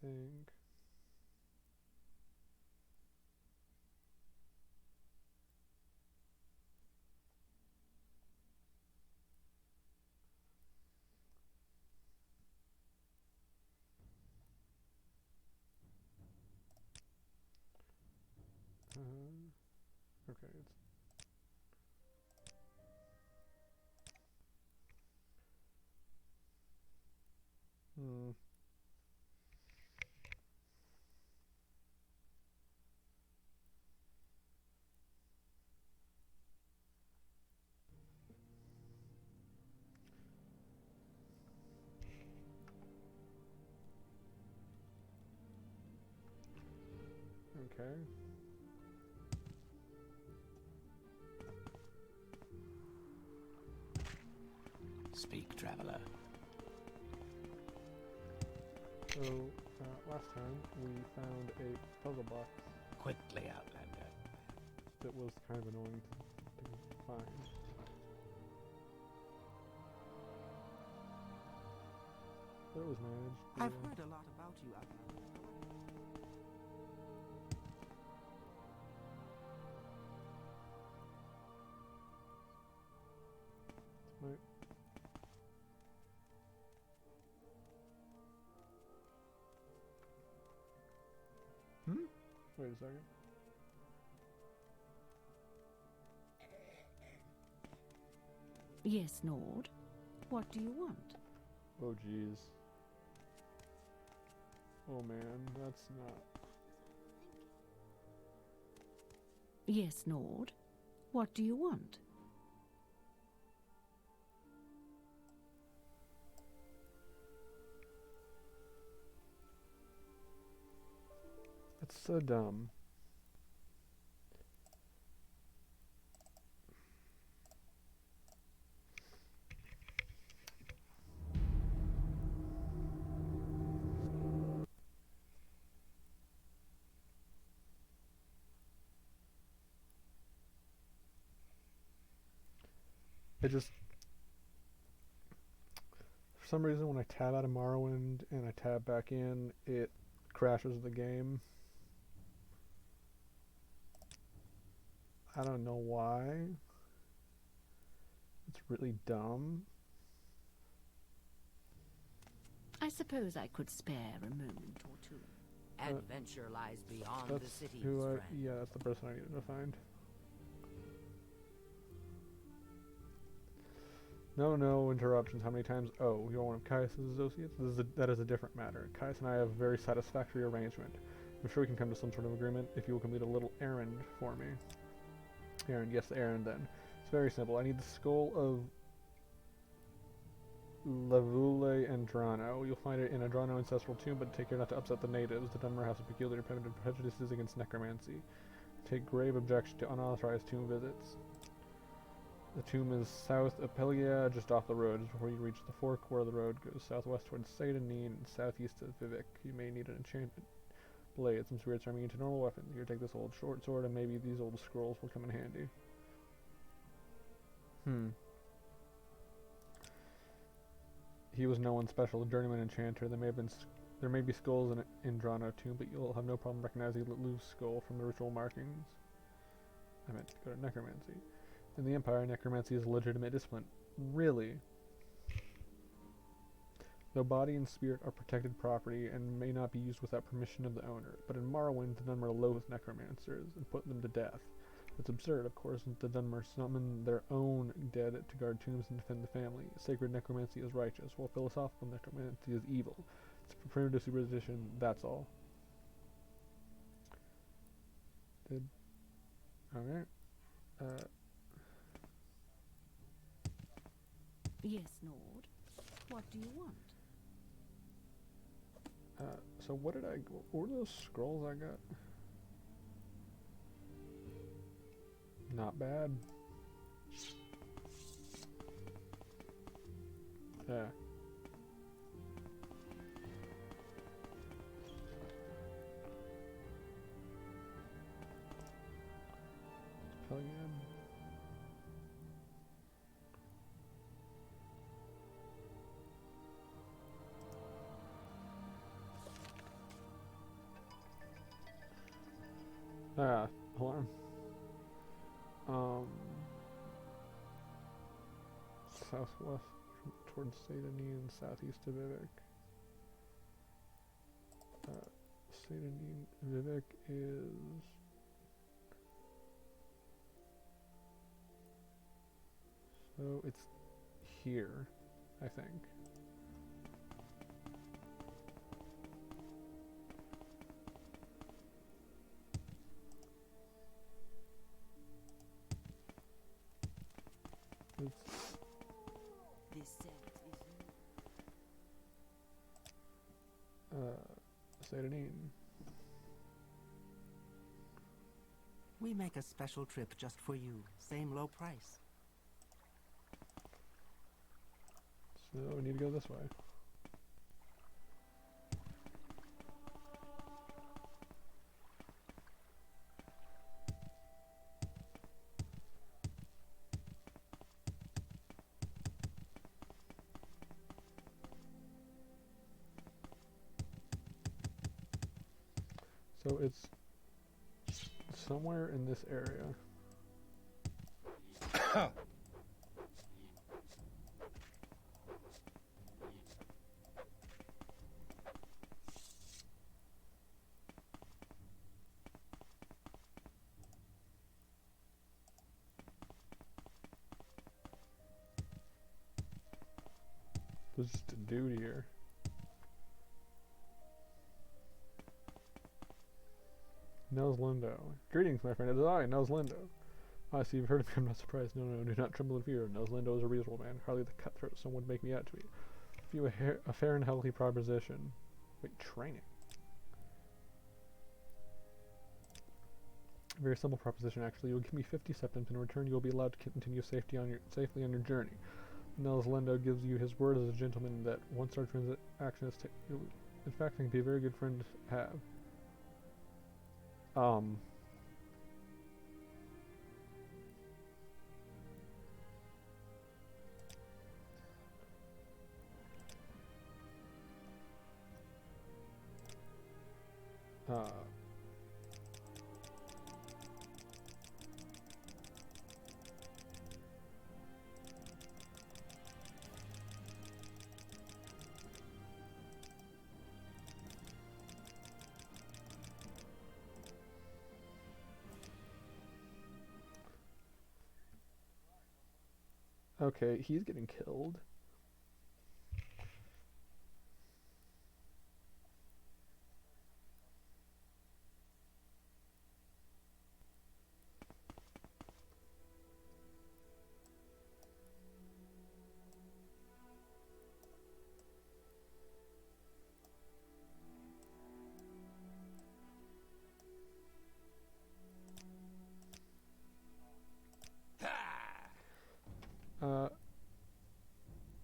think. Okay, it's hmm. Okay. Speak, traveler. So, last time we found a puzzle box Quickly, Outlander. that was kind of annoying to find. But it was managed. I've heard a lot about you, Outlander. Right. Wait a second. Yes, Nord. What do you want? Oh jeez. Oh man, that's not. Yes, Nord. What do you want? That's so dumb. It just, for some reason, when I tab out of Morrowind and I tab back in, it crashes the game. I don't know why. It's really dumb. I suppose I could spare a moment or two. Adventure lies beyond the That's cities, who I. friend. Yeah, that's the person I needed to find. No interruptions. How many times? Oh, you're one of Caius' associates? That is a different matter. Caius and I have a very satisfactory arrangement. I'm sure we can come to some sort of agreement if you will complete a little errand for me. Errand, yes, errand then. It's very simple. I need the skull of Lavule Andrano. You'll find it in Andrano ancestral tomb, but take care not to upset the natives. The Dunmer has a peculiar primitive prejudices against necromancy. Take grave objection to unauthorized tomb visits. The tomb is south of Pelia, just off the road, just before you reach the fork where the road goes southwest towards Seidanin and southeast of Vivek. You may need an enchantment blade, some spirits are immune to normal weapons. Here, take this old short sword, and maybe these old scrolls will come in handy. He was no one special, a journeyman enchanter. There may be skulls in Drano tomb, but you'll have no problem recognizing the loose skull from the ritual markings. I meant to go to necromancy. In the Empire, necromancy is a legitimate discipline. Really? Though body and spirit are protected property and may not be used without permission of the owner, but in Morrowind the Dunmer loathe necromancers and put them to death. It's absurd, of course, that the Dunmer summon their own dead to guard tombs and defend the family. Sacred necromancy is righteous, while philosophical necromancy is evil. It's primitive superstition, that's all. Okay. Yes, Nord. What do you want? So what were those scrolls I got? Not bad. Yeah. Pillion. Ah, alarm. Southwest towards Sadani and southeast of Vivek. Sadani, Vivek is... So it's here, I think. It's This scent is Sadani. We make a special trip just for you. Same low price. So we need to go this way. So it's somewhere in this area. There's just a dude here. Nels Lindo. Greetings, my friend. It is I, Nels Lindo. I see you've heard of me. I'm not surprised. No, no, do not tremble in fear. Nels Lindo is a reasonable man. Hardly the cutthroat someone would make me out to be. If you a fair and healthy proposition. Wait, training. A very simple proposition, actually. You will give me 50 septims. In return, you will be allowed to continue safely on your journey. Nels Lindo gives you his word as a gentleman that once our transaction is taken, in fact, I can be a very good friend to have. Okay, he's getting killed.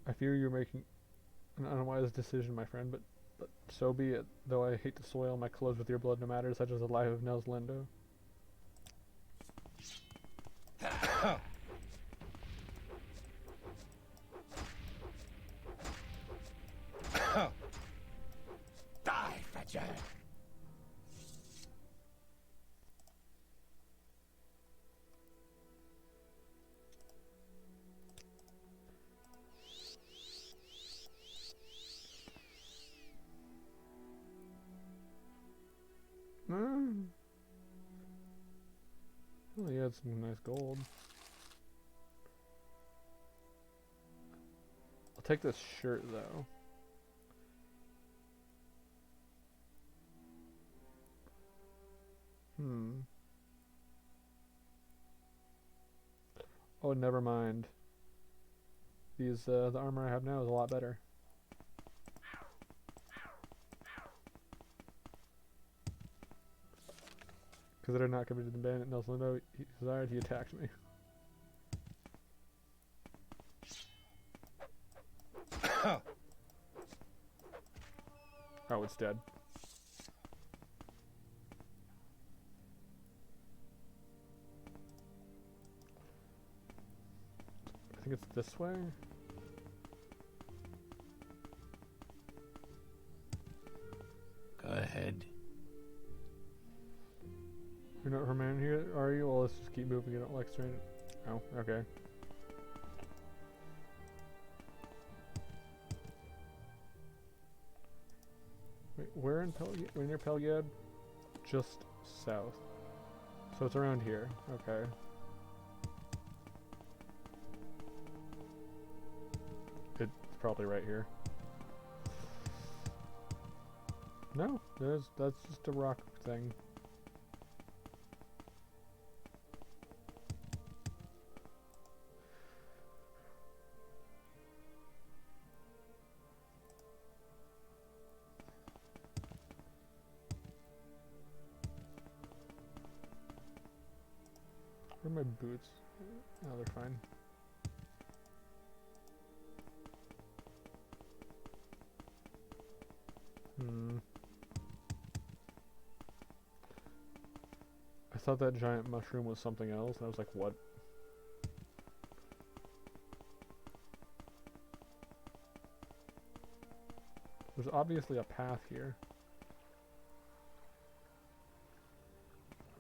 I fear you're making an unwise decision, my friend, but so be it, though I hate to soil my clothes with your blood no matter such as the life of Nels Lindo. Die, Fetcher! Well, he had some nice gold. I'll take this shirt, though. Oh, never mind. The armor I have now is a lot better. Because I did not commit to the bandit Nels Lindo he desired, he attacked me. Oh, it's dead. I think it's this way. Go ahead. You're not Herman here, are you? Well, let's just keep moving. You don't like straight. Oh, okay. Wait, where in Pelgiad? We're near Pelgiad? Just south. So it's around here. Okay. It's probably right here. No, that's just a rock thing. Where are my boots? Oh, they're fine. I thought that giant mushroom was something else, and I was like, what? There's obviously a path here.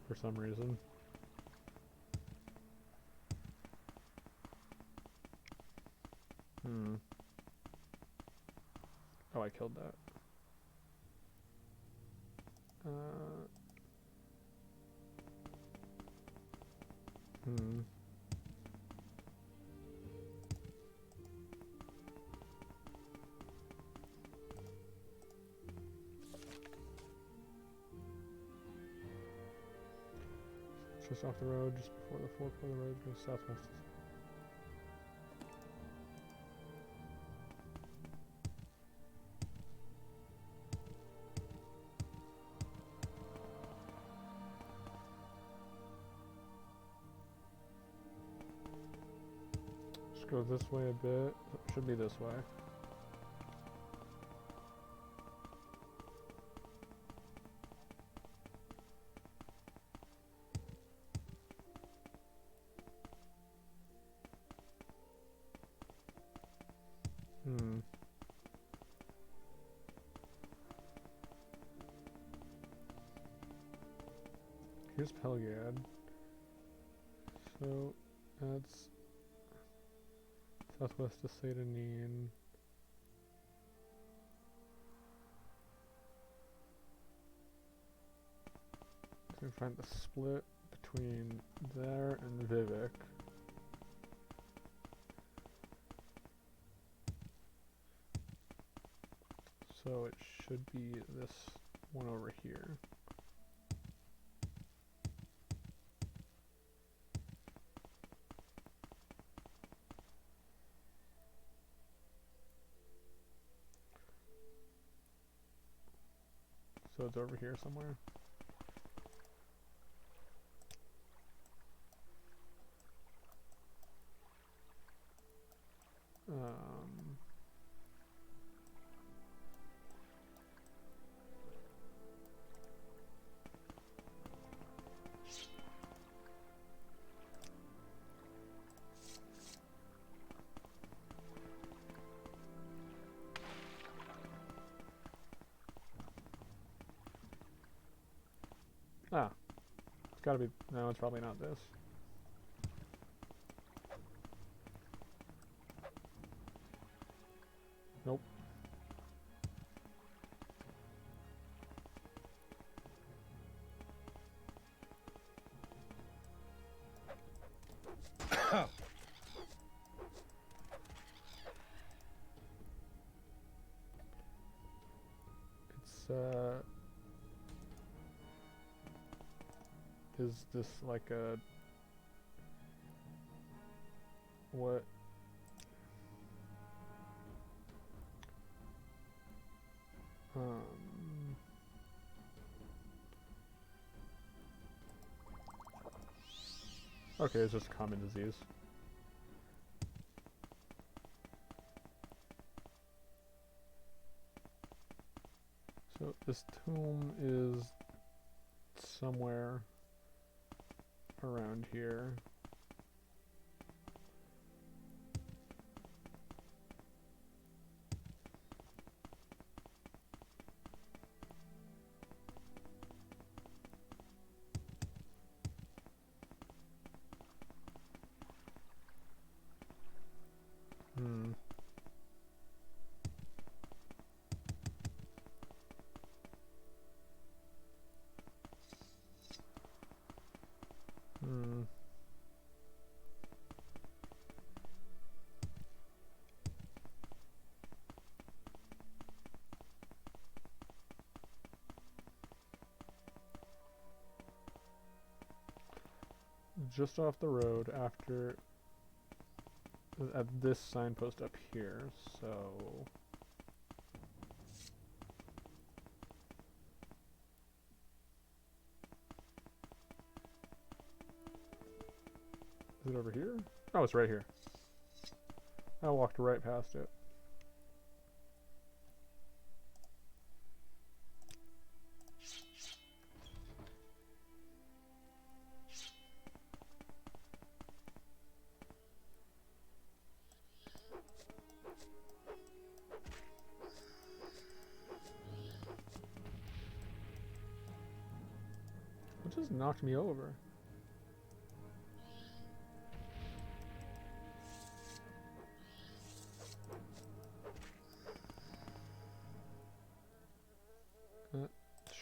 For some reason. Oh, I killed that. Just off the road, just before the fork of the road goes southwest. Just go this way a bit. Should be this way. Here's Pelgiad. So that's southwest of Satanine. So we find the split between there and Vivek. So it should be this one over here. So it's over here somewhere. It's gotta be, no, it's probably not this. Nope. It's, is this like a, what? Okay, it's just a common disease. So this tomb is somewhere around here. just off the road after at this signpost up here, so is it over here? Oh, it's right here. I walked right past it. What just knocked me over?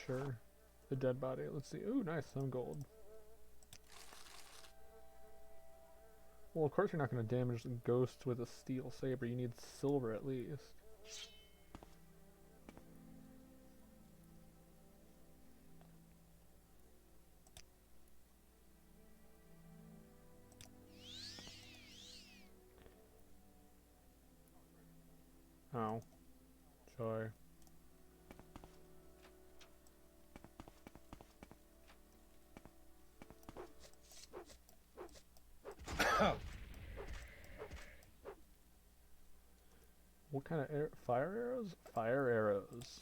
Sure. The dead body. Let's see. Ooh, nice. Some gold. Well, of course you're not going to damage the ghost with a steel saber. You need silver at least. Oh. Sorry. What kind of fire arrows? Fire arrows.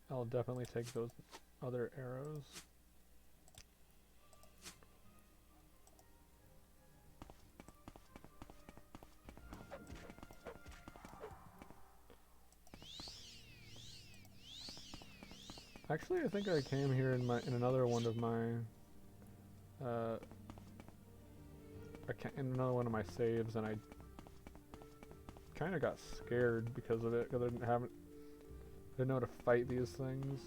I'll definitely take those other arrows. Actually, I think I came here in another one of my in another one of my saves, and I kind of got scared because of it, because I didn't know how to fight these things.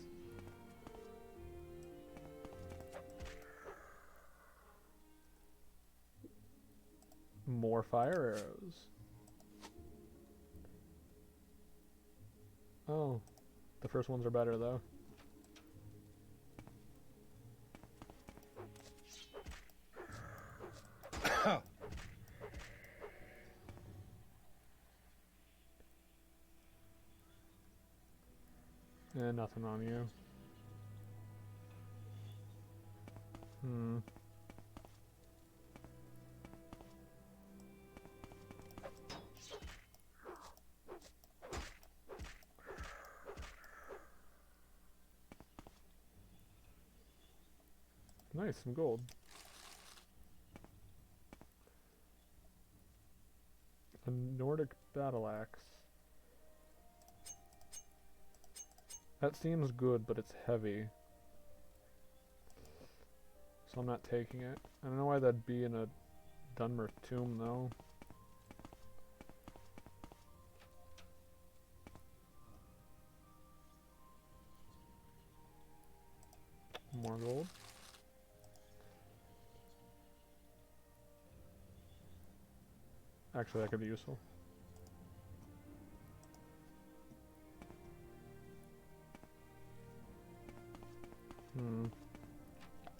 More fire arrows. Oh, the first ones are better though. Eh, nothing on you. Nice, some gold. A Nordic battle axe. That seems good, but it's heavy. So I'm not taking it. I don't know why that'd be in a Dunmer tomb, though. More gold. Actually, that could be useful.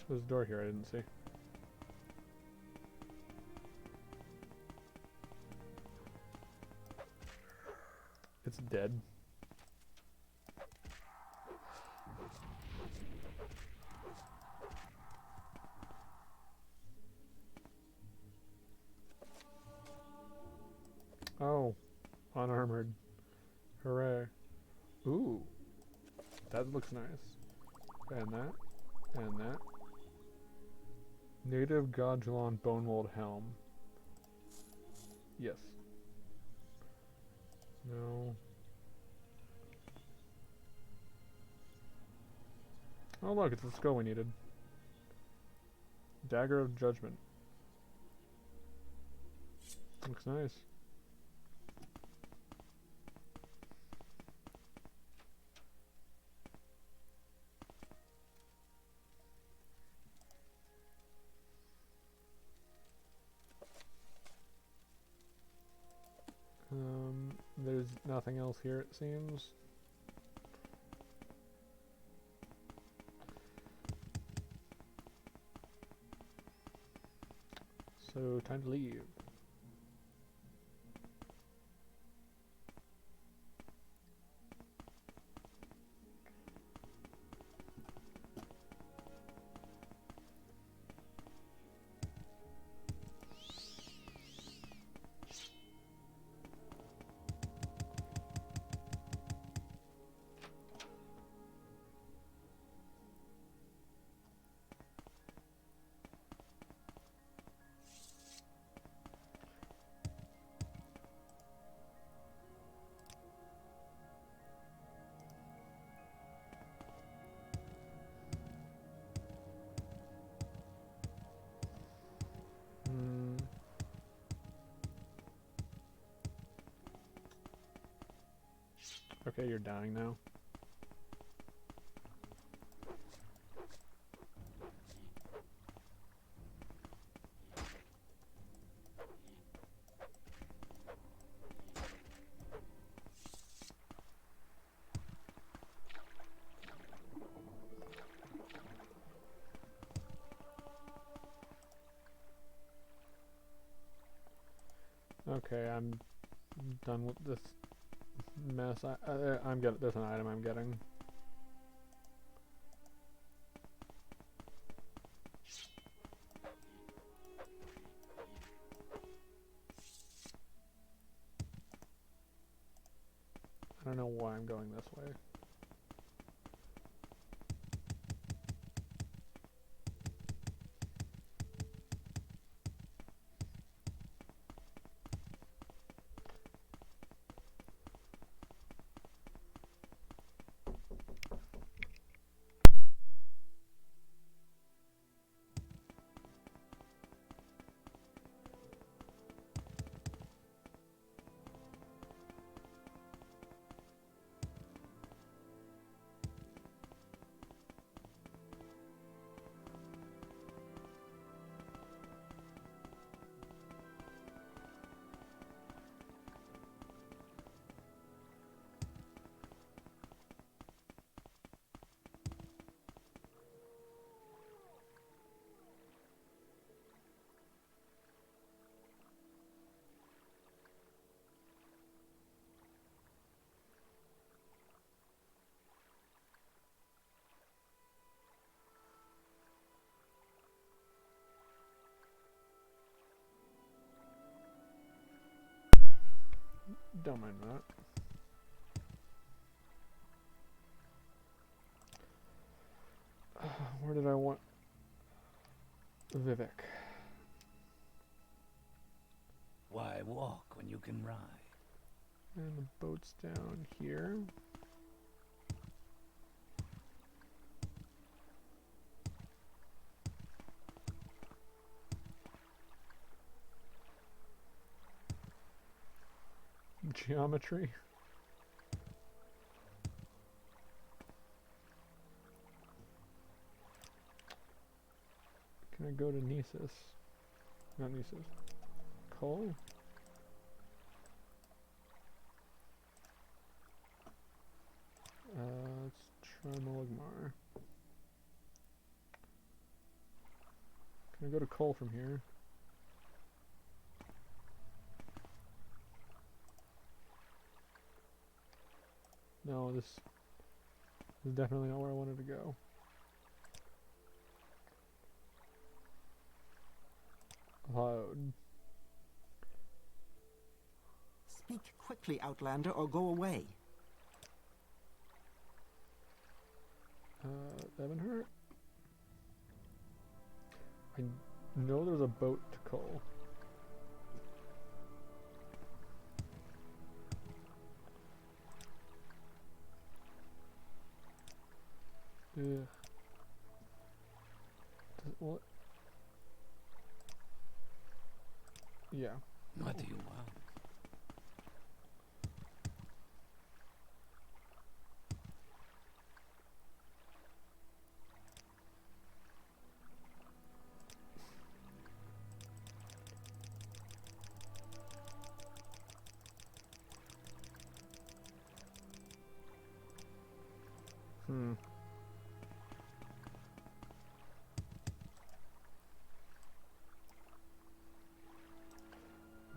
There's a door here I didn't see. It's dead. Oh, unarmored. Hooray. Ooh, that looks nice. And that, and that. Native Godulon Bonemold Helm. Yes. No. Oh look, it's the skull we needed. Dagger of Judgment. Looks nice. There's nothing else here, it seems. So, time to leave. Okay, you're dying now. Okay, I'm done with this mess. I'm getting. There's an item I'm getting. I don't know why I'm going this way. Don't mind that. Where did I want Vivek? Why walk when you can ride? And the boat's down here. Geometry. Can I go to Nisus? Not Nisus. Cole? Let's try Moligmar. Can I go to Cole from here? No, this is definitely not where I wanted to go. Loud. Speak quickly, Outlander, or go away. Evanhart? I know there's a boat to Cole. Ugh. What? Yeah. What do you want? Hmm.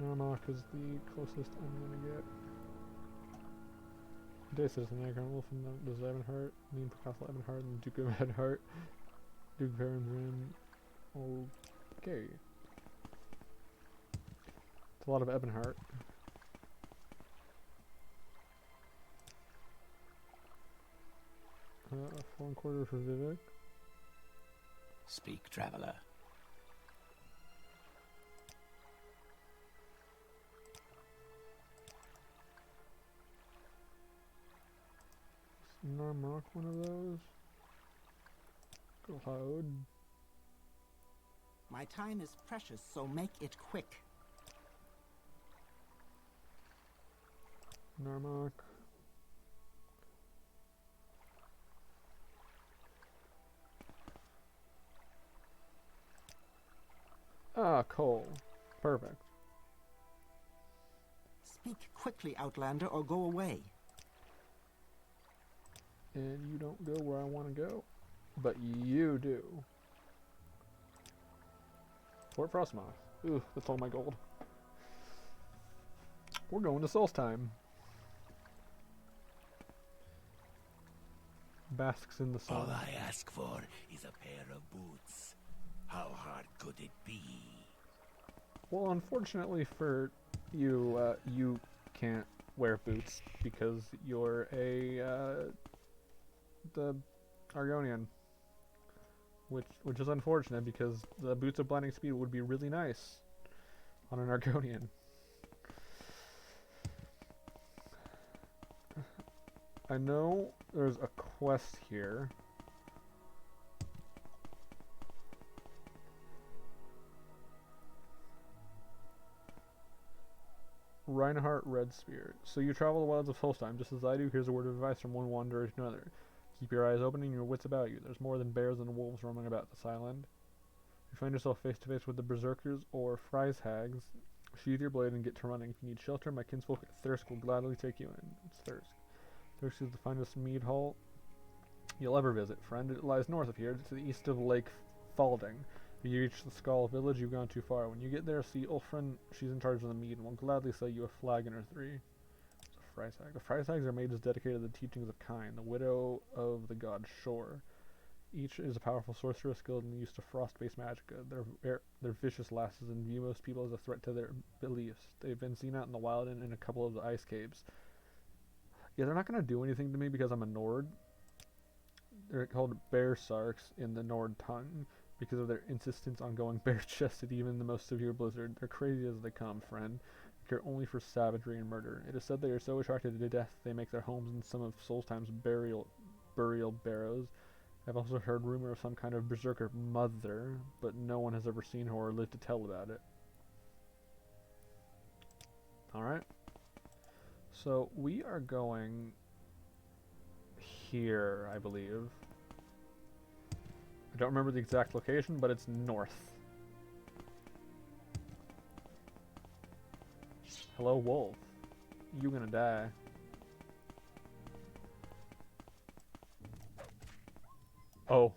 Narmak is the closest I'm gonna get. Day Citizen, Agron Wolf, and there's Ebonheart, Mean Castle Ebonheart, and Duke of Edhart, Duke of Heron's Rim. Okay. It's a lot of Ebonheart. Four and quarter for Vivek. Speak, traveler. Is Narmak one of those? Go hide. My time is precious, so make it quick. Narmak. Ah, coal. Perfect. Speak quickly, Outlander, or go away. And you don't go where I want to go. But you do. Fort Frostmoth. Ooh, that's all my gold. We're going to Solstheim. Basks in the sun. All I ask for is a pair of boots. How hard could it be? Well, unfortunately for you, you can't wear boots because you're the Argonian. Which is unfortunate because the boots of blinding speed would be really nice on an Argonian. I know there's a quest here. Reinhardt Redspear. So you travel the wilds of Solstheim, just as I do. Here's a word of advice from one wanderer to another. Keep your eyes open and your wits about you. There's more than bears and wolves roaming about this island. If you find yourself face to face with the berserkers or Freishags, sheathe your blade and get to running. If you need shelter, my kinsfolk at Thirsk will gladly take you in. It's Thirsk. Thirsk is the finest mead hall you'll ever visit, friend. It lies north of here, to the east of Lake Falding. If you reach the Skull village, you've gone too far. When you get there, see Ulfrin. She's in charge of the mead and will gladly sell you a flagon or three. Freishag. The Freishags are mages dedicated to the teachings of Kine, the widow of the god Shor. Each is a powerful sorceress skilled in the use of frost-based magicka. They're vicious lasses and view most people as a threat to their beliefs. They've been seen out in the wild and in a couple of the ice caves. Yeah, they're not going to do anything to me because I'm a Nord. They're called bear sarks in the Nord tongue because of their insistence on going bare-chested even in the most severe blizzard. They're crazy as they come, friend. Care only for savagery and murder. It is said they are so attracted to death they make their homes in some of Solstheim's burial barrows. I've also heard rumor of some kind of berserker mother, but no one has ever seen her or lived to tell about it. Alright. So we are going here, I believe. I don't remember the exact location, but it's north. Hello, wolf. You gonna die. Oh.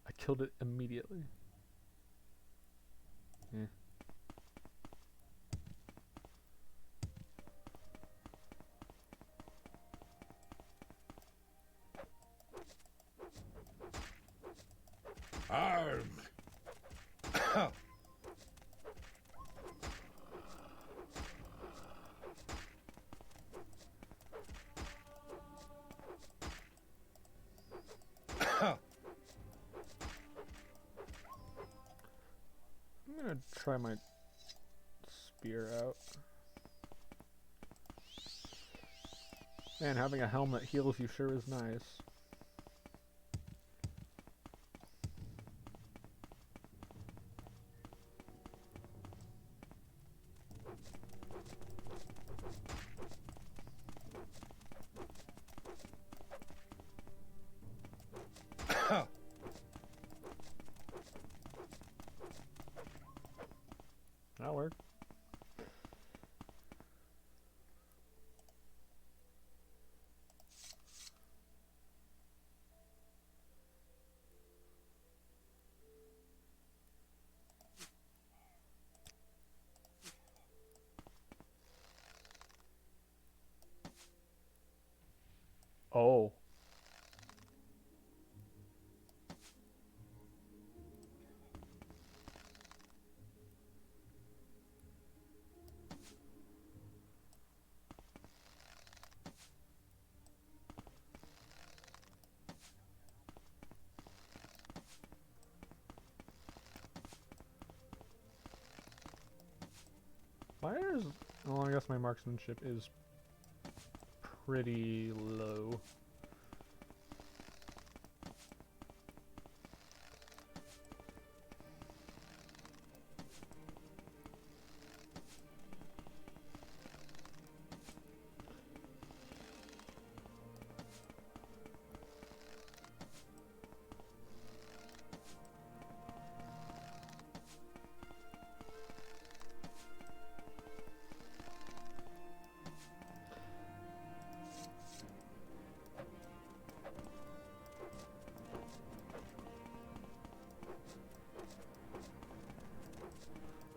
I killed it immediately. Eh. Arg! I'm gonna try my spear out. Man, having a helmet heals you sure is nice. That'll work. Oh. Fires? Well, I guess my marksmanship is pretty low.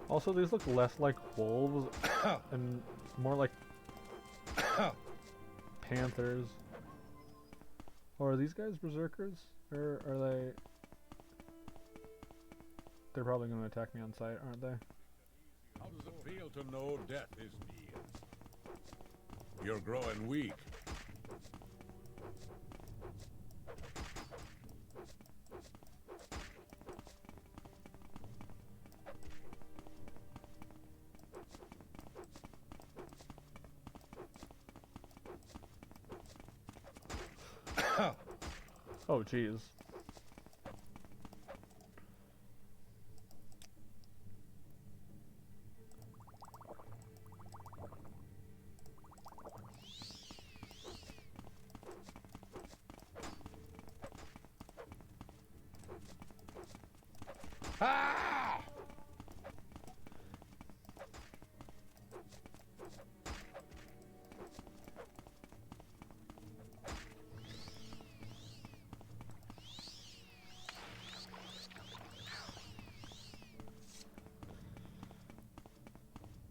Also, these look less like wolves and more like panthers. Or are these guys berserkers? Or are they... They're probably going to attack me on sight, aren't they? How does it feel to know death is near? You're growing weak. Oh, jeez. Ah!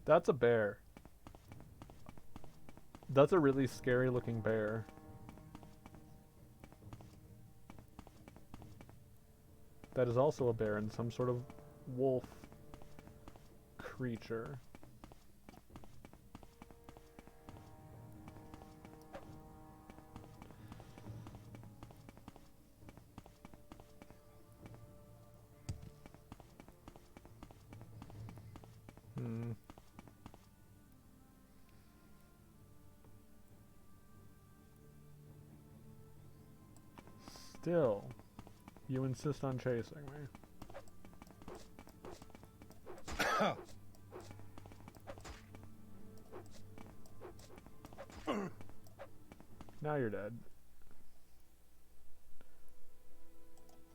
That's a bear. That's a really scary looking bear. That is also a bear and some sort of wolf creature. Hmm. Still, you insist on chasing me. Now you're dead.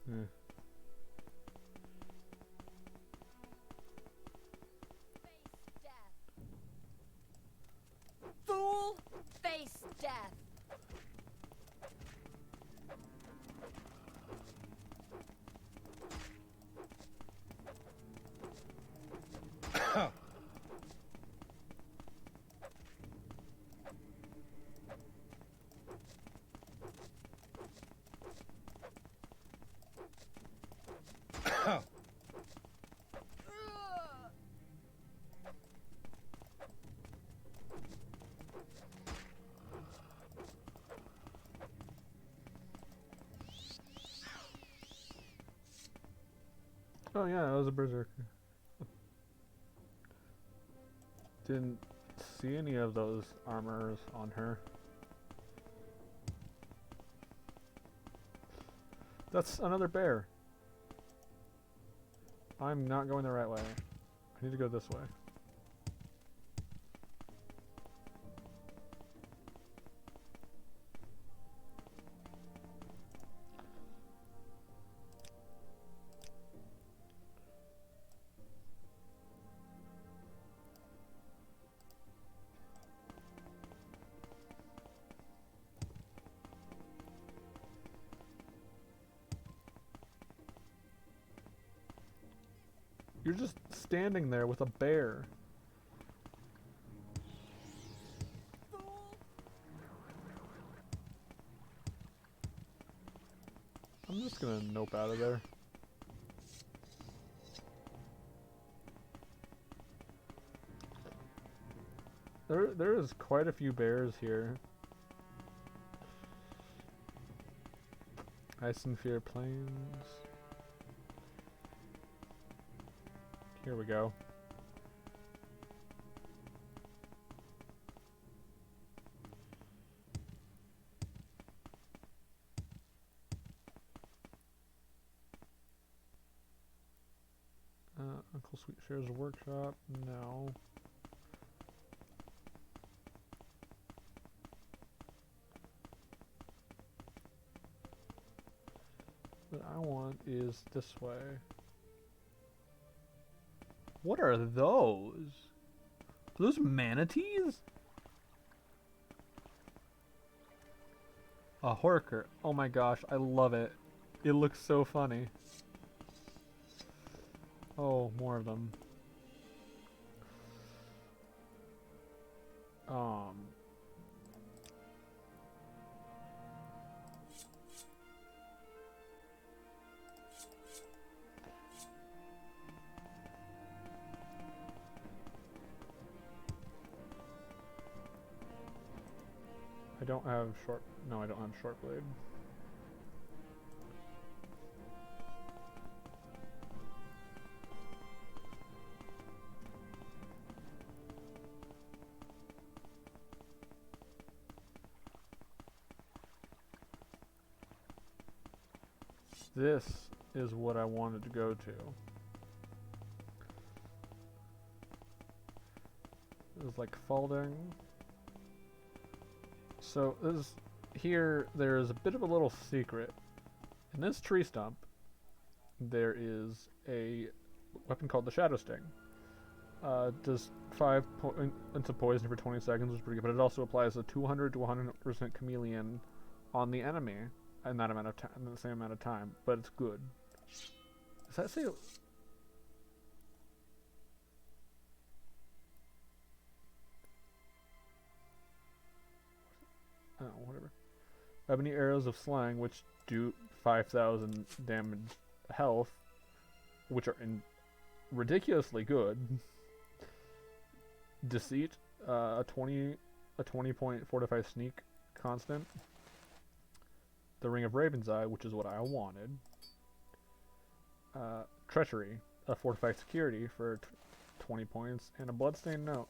Eh. Fool! Face death! Oh yeah, it was a berserker. Didn't see any of those armors on her. That's another bear. I'm not going the right way. I need to go this way. You're just standing there with a bear. I'm just gonna nope out of there. There is quite a few bears here. Ice and Fear Plains. Here we go. Uncle Sweet shares a workshop? No. What I want is this way. What are those? Are those manatees? A horker. Oh my gosh, I love it. It looks so funny. Oh, more of them. I don't have short. No, I don't have short blade. This is what I wanted to go to. It was like Falding. So here there's a bit of a little secret. In this tree stump, there is a weapon called the Shadow Sting. Does 5 points of poison for 20 seconds, which is pretty good, but it also applies a 200 to 100% chameleon on the enemy in that amount of time, in the same amount of time. But it's good. Does that say? Oh, whatever. Ebony arrows of slang, which do 5,000 damage health, which are ridiculously good. Deceit, a 20 point fortified sneak constant. The Ring of Raven's Eye, which is what I wanted. Treachery, a fortified security for 20 points, and a bloodstained note.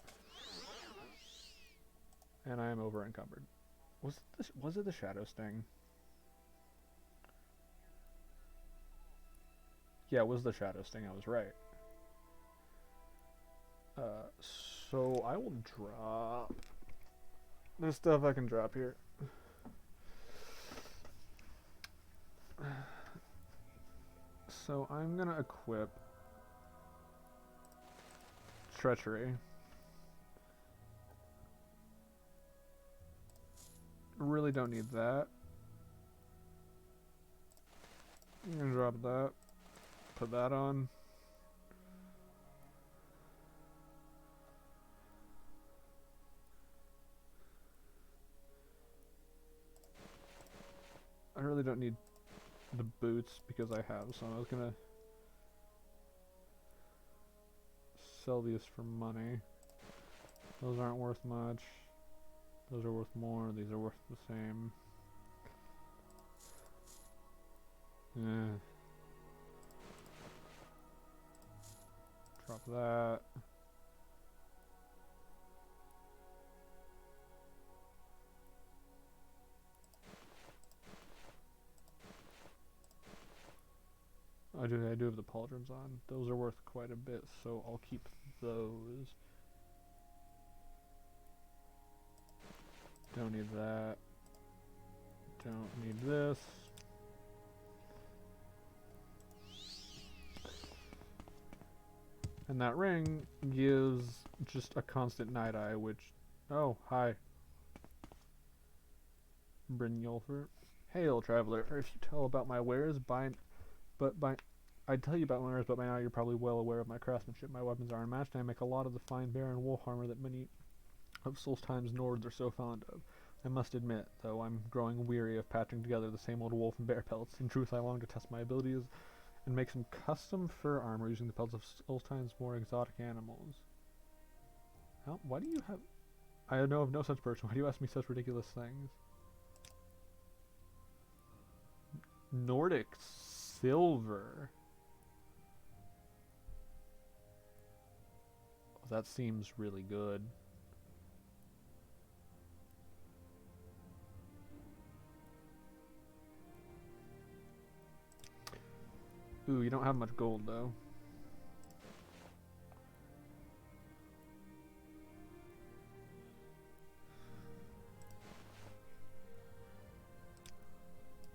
And I am over encumbered. Was it the Shadow Sting? Yeah, it was the Shadow Sting. I was right. So I will drop. There's stuff I can drop here. So I'm gonna equip Treachery. Really don't need that. I'm gonna drop that. Put that on. I really don't need the boots because I have some. I was gonna sell these for money. Those aren't worth much. Those are worth more. These are worth the same. Yeah. Drop that. I do have the pauldrons on. Those are worth quite a bit, so I'll keep those. Don't need that. Don't need this. And that ring gives just a constant night eye, which... Oh, hi. Brynjolfur. Hail, traveler. If you tell about my wares, I'd tell you about my wares, but by now you're probably well aware of my craftsmanship. My weapons are unmatched, and I make a lot of the fine bear and wolf armor that many of Solstime's Nords are so fond of. I must admit, though, I'm growing weary of patching together the same old wolf and bear pelts. In truth, I long to test my abilities and make some custom fur armor using the pelts of Solstine's more exotic animals. Why do you have... I know of no such person. Why do you ask me such ridiculous things? Nordic silver. Oh, that seems really good. Ooh, you don't have much gold though.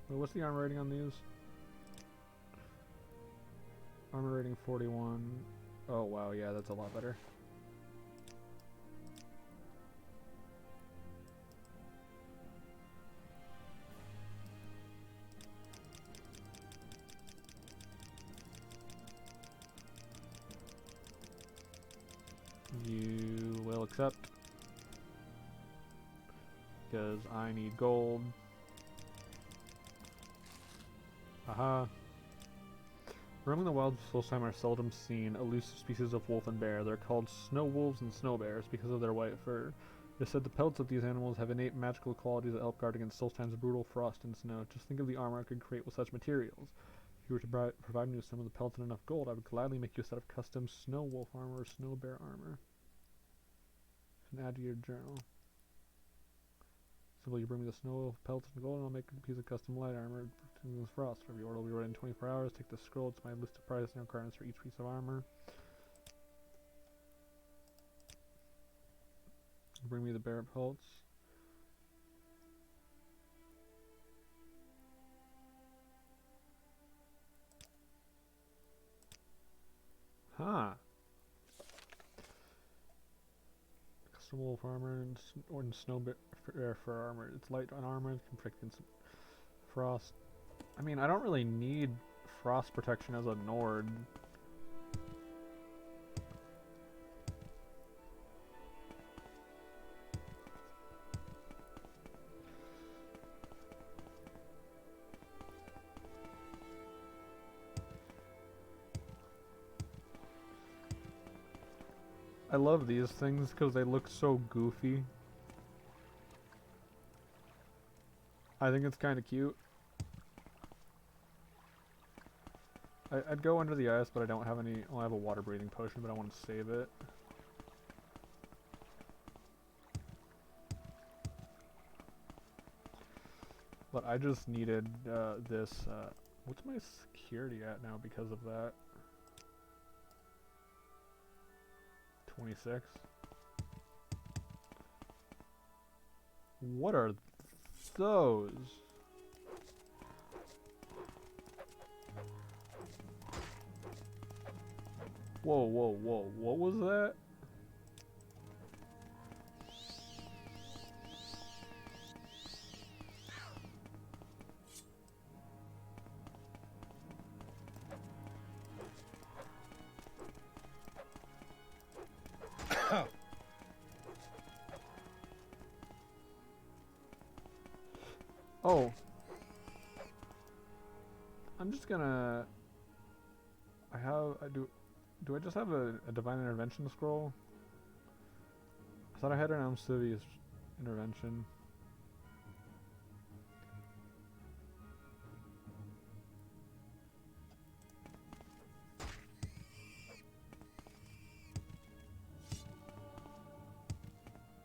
Wait, what's the armor rating on these? Armor rating 41. Oh wow, yeah, that's a lot better. You will accept. Because I need gold. Aha. Roaming the wilds of Solstheim are seldom seen elusive species of wolf and bear. They're called snow wolves and snow bears because of their white fur. It is said the pelts of these animals have innate magical qualities that help guard against Solstheim's brutal frost and snow. Just think of the armor I could create with such materials. If you were to provide me with some of the pelts and enough gold, I would gladly make you a set of custom snow wolf armor or snow bear armor. And add to your journal. Simply you bring me the snow wolf pelts and gold, and I'll make a piece of custom light armor protecting this frost. Every order will be ready in 24 hours. Take the scroll. It's my list of prices and requirements for each piece of armor. Bring me the bear pelts. Huh. Custom wolf armor and snow bear fur armor. It's light on armor. It can protect against frost. I mean, I don't really need frost protection as a Nord. I love these things because they look so goofy. I think it's kind of cute. I'd go under the ice, but I don't have any. Well, I have a water breathing potion, but I want to save it. But I just needed this. What's my security at now because of that? 26. What are those? Whoa, whoa, whoa. What was that? Oh. I'm just gonna... Do I just have a divine intervention scroll? I thought I had an amphibious intervention.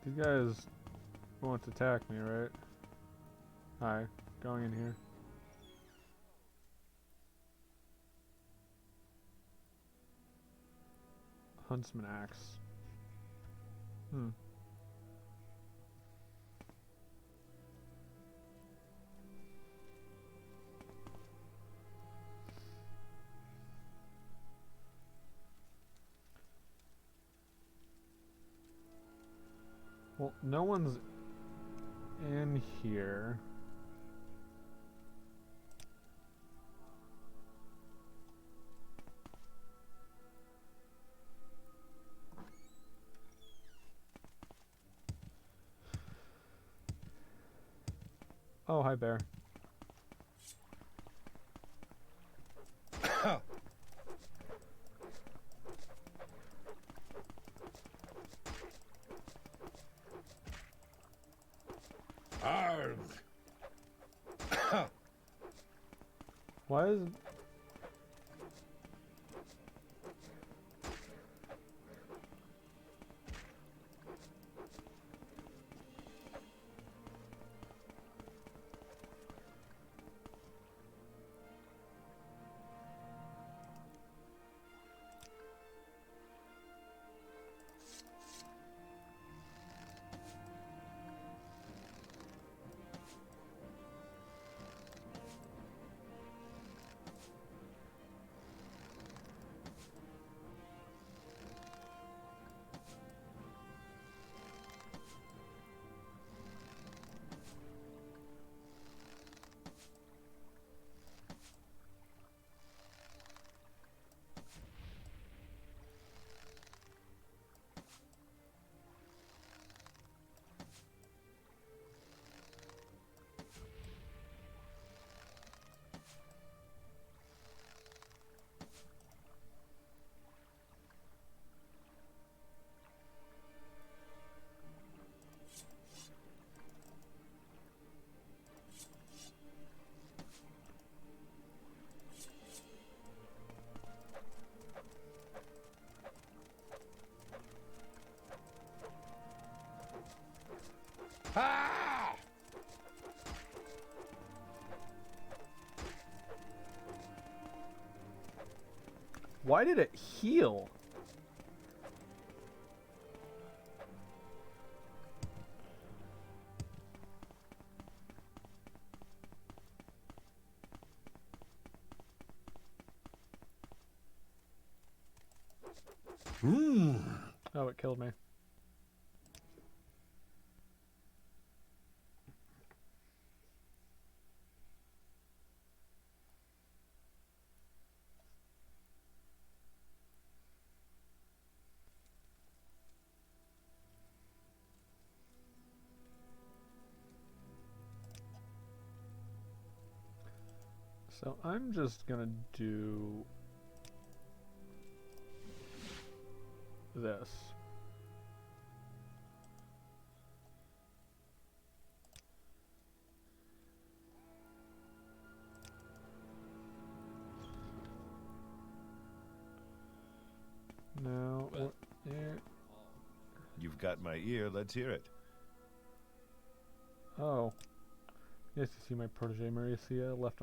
These guys won't attack me, right? Hi, going in here. Huntsman axe. Well, no one's in here. Oh, hi, bear. Arg! Why is... Ah! Why did it heal? Oh, it killed me. So I'm just gonna do this. Now, what there? You've got my ear. Let's hear it. Oh. Yes, you see my protege Maricia left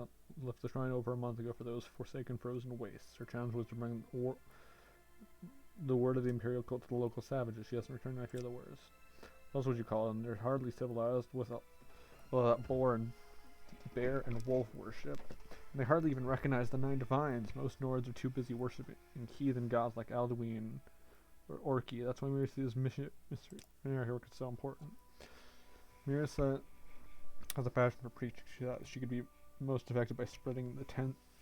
the shrine over a month ago for those forsaken frozen wastes. Her challenge was to bring the word of the Imperial cult to the local savages. She hasn't returned, and I fear the worst. What else would you call them? They're hardly civilized with that bear and wolf worship. And they hardly even recognize the 9 divines. Most Nords are too busy worshipping heathen gods like Alduin or Orki. That's why Maricia's missionary work is so important. Marisa has a passion for preaching. She thought she could be most effective by spreading the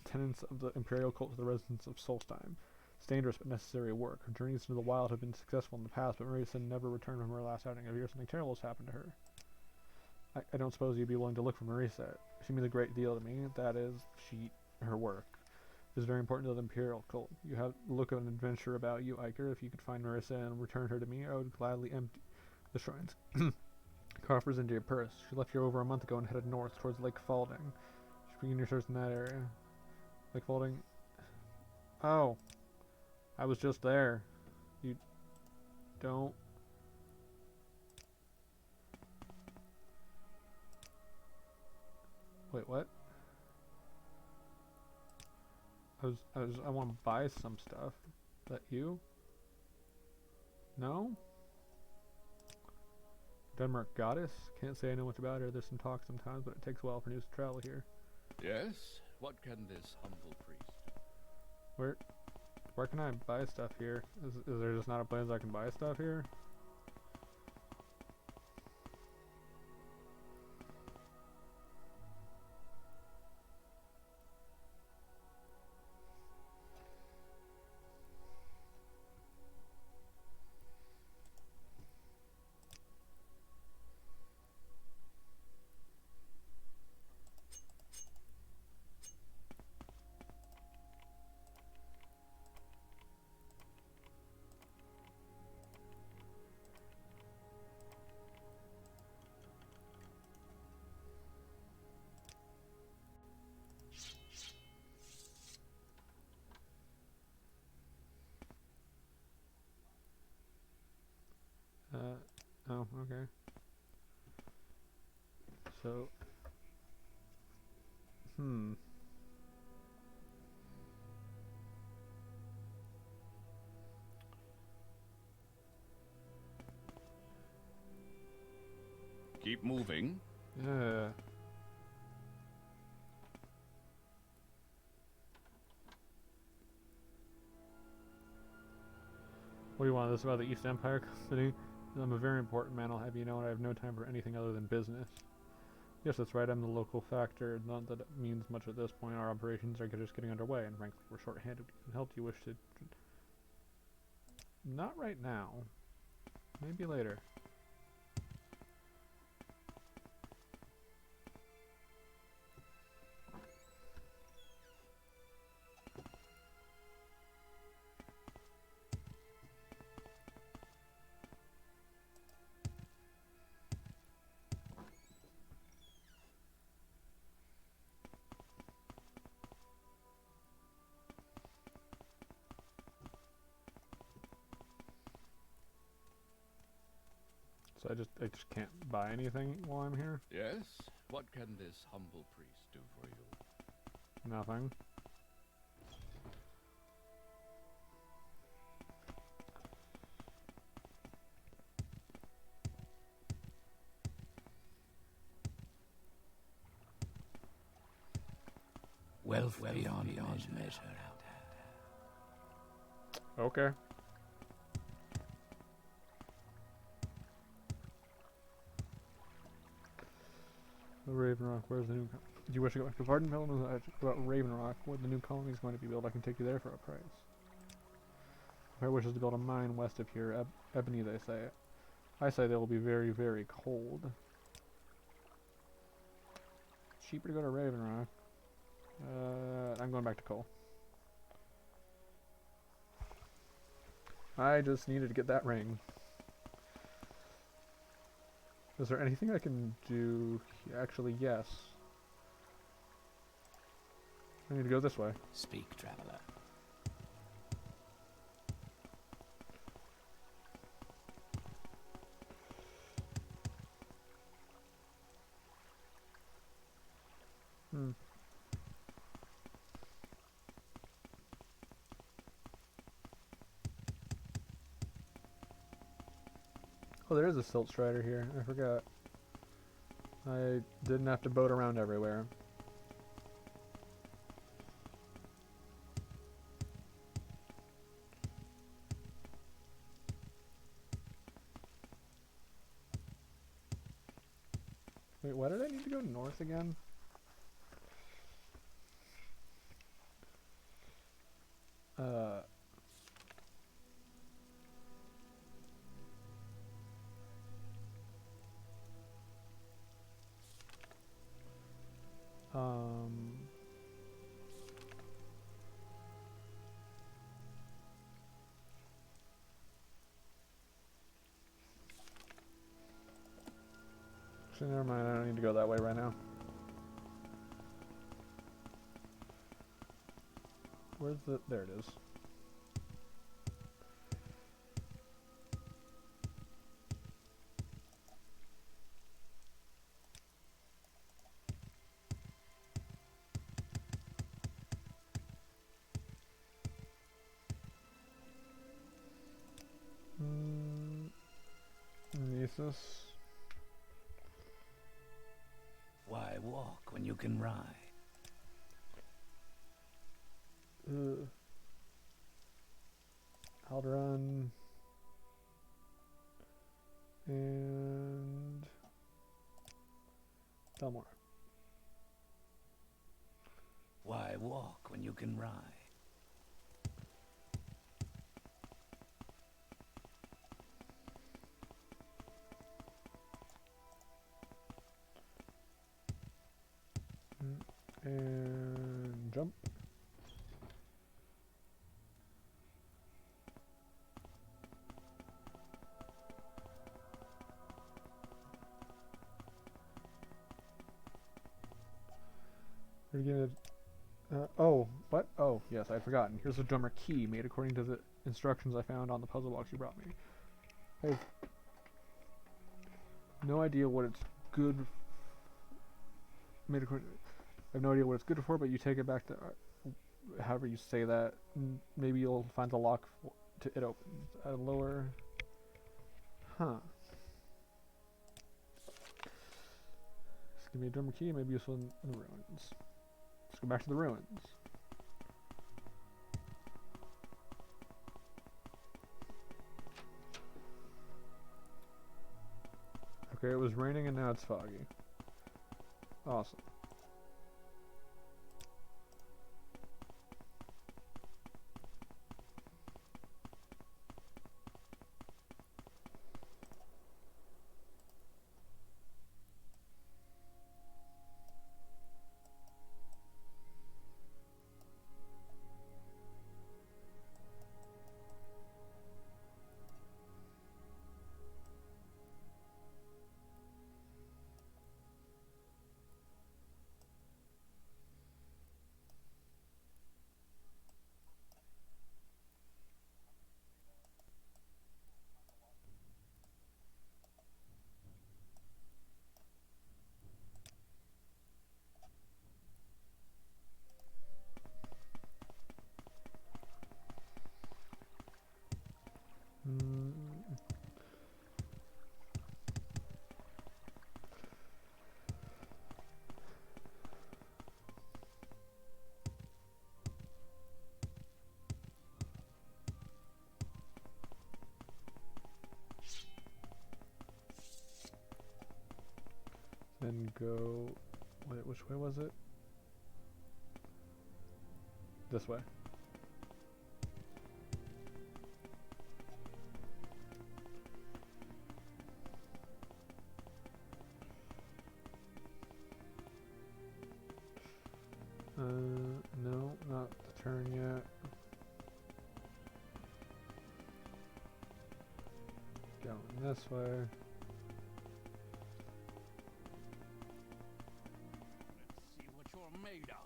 tenets of the Imperial cult to the residents of Solstheim. It's dangerous but necessary work. Her journeys into the wild have been successful in the past, but Marisa never returned from her last outing. I hear something terrible has happened to her. I don't suppose you'd be willing to look for Marisa. She means a great deal to me. That is, her work is very important to the Imperial cult. You have the look of an adventurer about you, Iker. If you could find Marisa and return her to me, I would gladly empty the shrines. Coffers into your purse. She left here over a month ago and headed north towards Lake Falding. She begin your search in that area. Lake Falding. Oh. I was just there. You don't. Wait, what? I want to buy some stuff. Is that you? No? Denmark goddess? Can't say I know much about her. There's some talk sometimes, but it takes a while for news to travel here. Yes? What can this humble priest do? Where can I buy stuff here? Is there just not a place I can buy stuff here? Hmm. Keep moving. Yeah. What do you want? This about the East Empire Company? I'm a very important man, I'll have you know, and I have no time for anything other than business. Yes, that's right, I'm the local factor. Not that it means much at this point. Our operations are just getting underway, and frankly, we're short-handed. We can help you wish to... Not right now. Maybe later. So I just can't buy anything while I'm here? Yes? What can this humble priest do for you? Nothing. Wealth beyond measure. Okay. Raven Rock, where's the new... Do you wish to go back to Varden? Tell them about Raven Rock, where the new colony is going to be built. I can take you there for a price. Whoever wishes to build a mine west of here, ebony they say. I say they will be very, very cold. Cheaper to go to Raven Rock. I'm going back to coal. I just needed to get that ring. Is there anything I can do? Actually, yes. I need to go this way. Speak, traveler. Hmm. Oh, there is a silt strider here. I forgot. I didn't have to boat around everywhere. Wait, why did I need to go north again? Uh... Um... Actually, never mind. I don't need to go that way right now. Where's the... There it is. Nieces. Why walk when you can ride? Alderaan. And... Belmore. Why walk when you can ride? And jump. We're gonna... oh, what? Oh, yes, I'd forgotten. Here's a drummer key made according to the instructions I found on the puzzle box you brought me. I have no idea what it's good... Made according... I have no idea what it's good for, but you take it back to however you say that. Maybe you'll find the lock to it opens at a lower. Huh. Just give me a dormer key. Maybe useful in the ruins. Let's go back to the ruins. Okay, it was raining and now it's foggy. Awesome. Then go. Wait, which way was it? This way. No, not the turn yet. Going this way. Let's see what you're made of.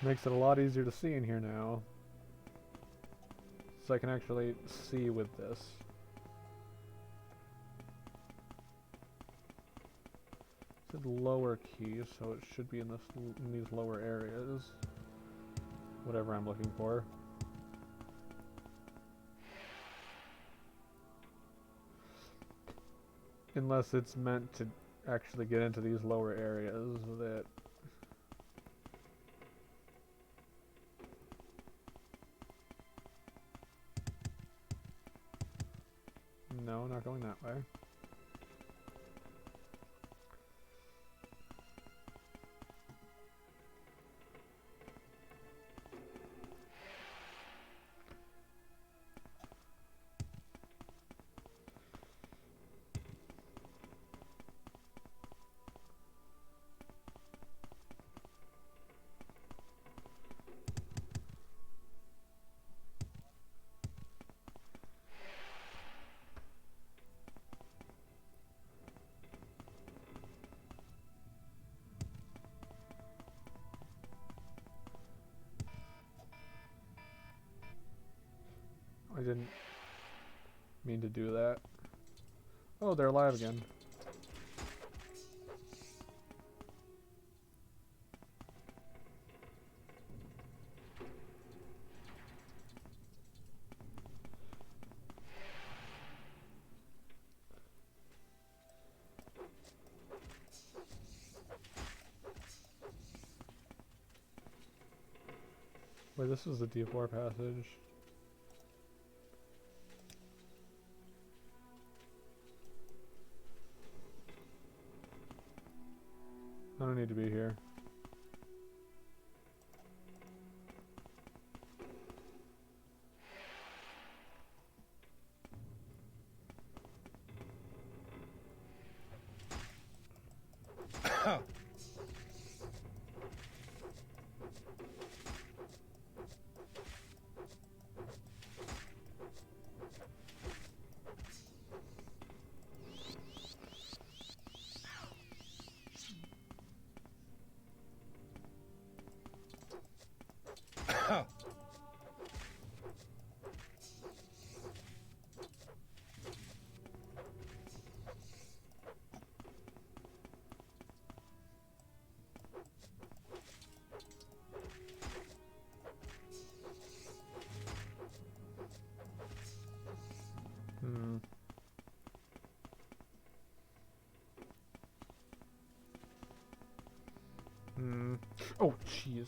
Makes it a lot easier to see in here now. So I can actually see with this. It's a lower key, so it should be in this in these lower areas. Whatever I'm looking for. Unless it's meant to actually get into these lower areas that. No, not going that way. I didn't mean to do that. Oh, they're alive again. Wait, this is the D4 passage. I don't need to be here. Oh, jeez.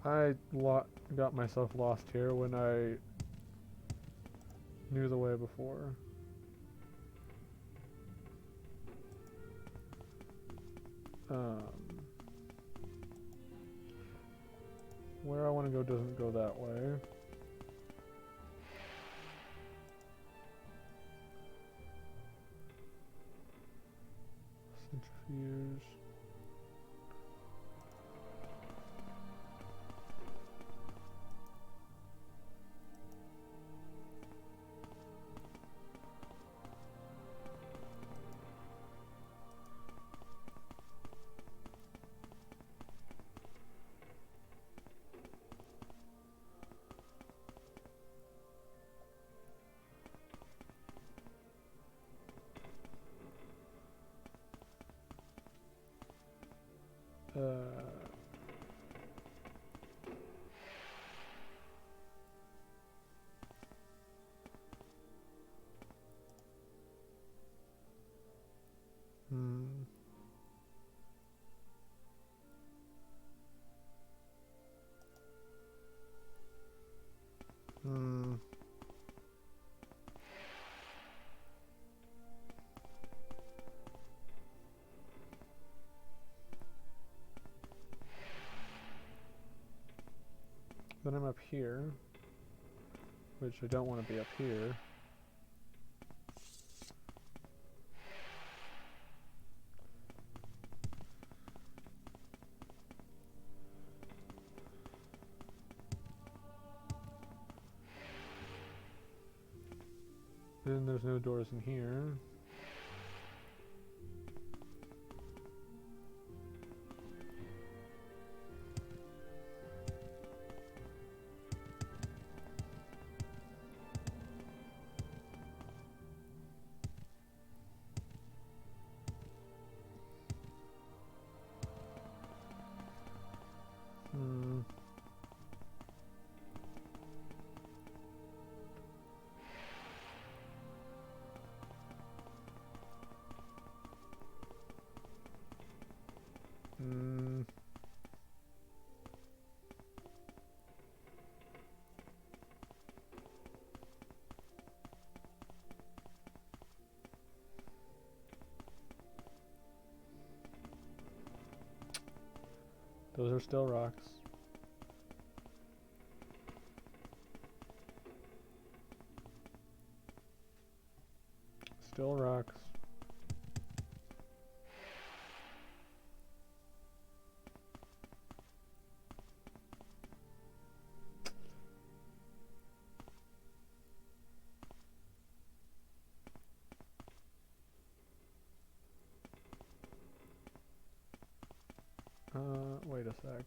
I got myself lost here when I knew the way before. Where I want to go doesn't go that way. Centrifuge. Hmm. Hmm. Then I'm up here, which I don't want to be up here. Then there's no doors in here. Hmm. Hmm. Those are still rocks. Still rocks. Wait a sec.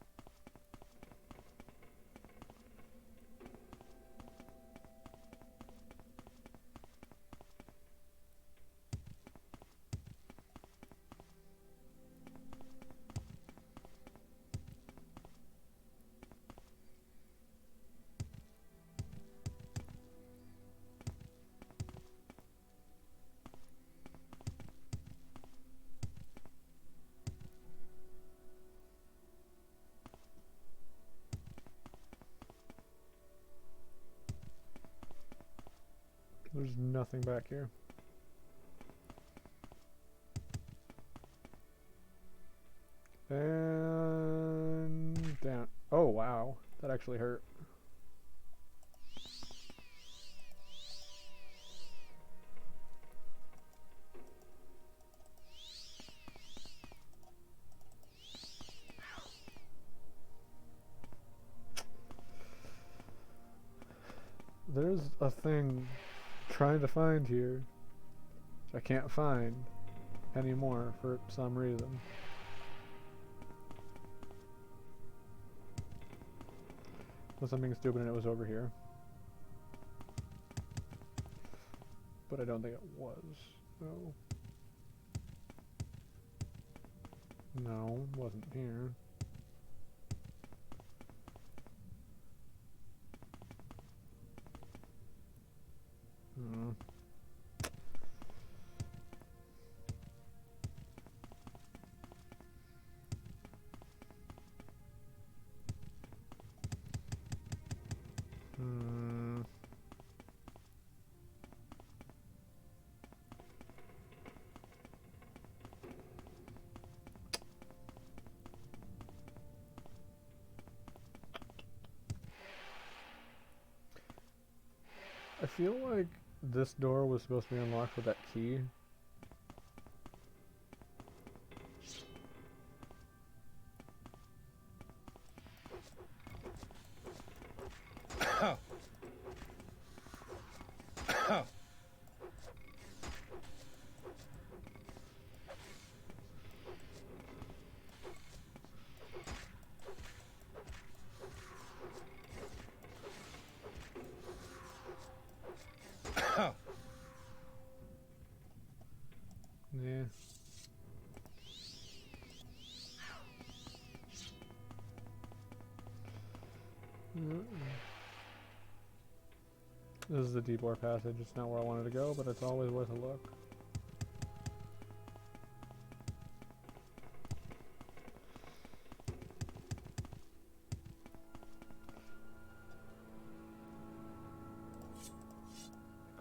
There's nothing back here. And down. Oh wow, that actually hurt. There's a thing trying to find here, which I can't find anymore for some reason. Unless I'm being stupid and it was over here. But I don't think it was. No. No, it wasn't here. Hmm. Hmm. I feel like this door was supposed to be unlocked with that key. Yeah. This is the deep ore passage. It's not where I wanted to go, but it's always worth a look.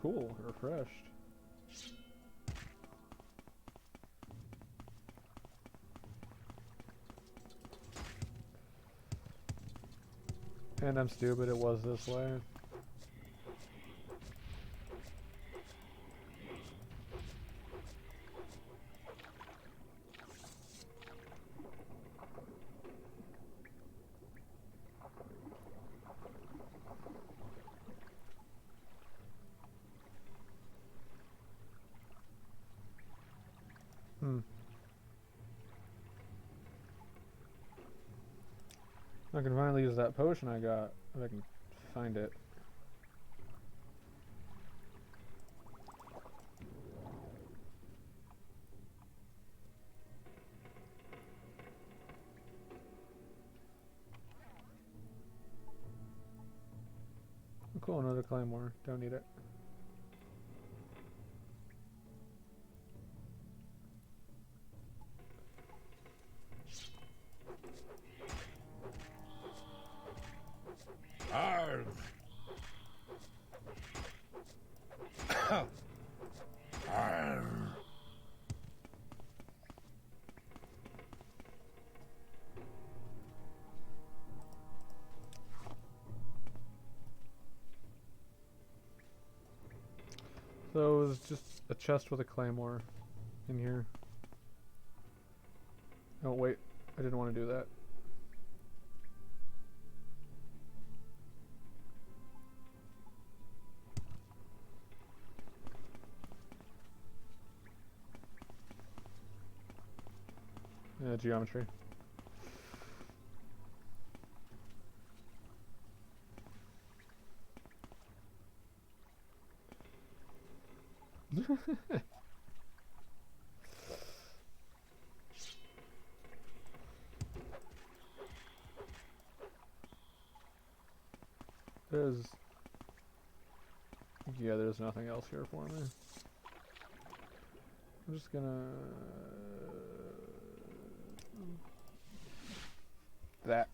Cool, refreshed. And I'm stupid, it was this way. I can finally use that potion I got, if I can find it. Cool, another claymore. Don't need it. Arg! Arg! So it was just a chest with a claymore in here. Oh wait, I didn't want to do that. Yeah, geometry. There's... Yeah, there's nothing else here for me. I'm just gonna... That.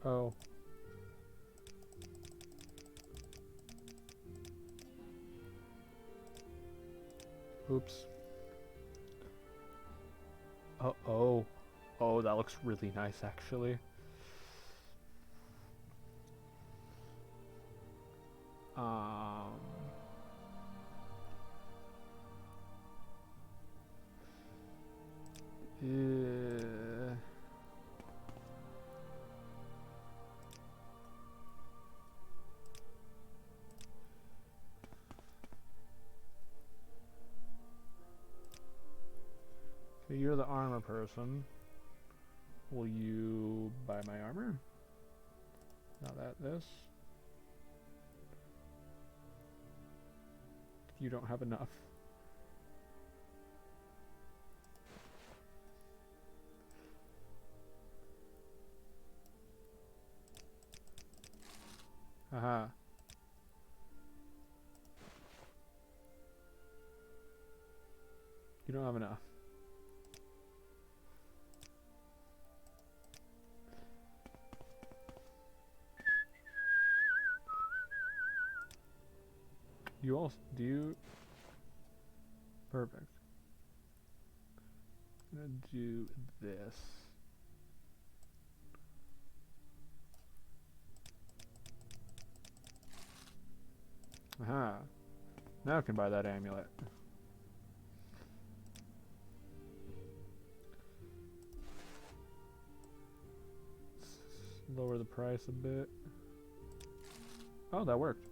Oh. Oops. Oh. Oh, that looks really nice, actually. Yeah. So you're the armor person. Will you buy my armor? Not that, this. You don't have enough. Aha. You don't have enough. You also do you perfect. I'm gonna do this. Aha. Now I can buy that amulet. Lower the price a bit. Oh, that worked.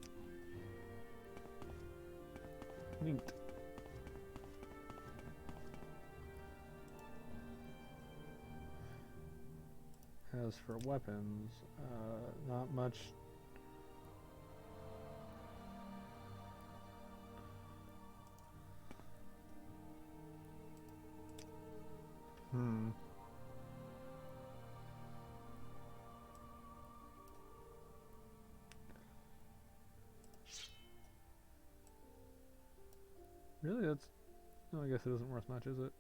Neat. As for weapons, not much. Really? That's... No, I guess it isn't worth much, is it?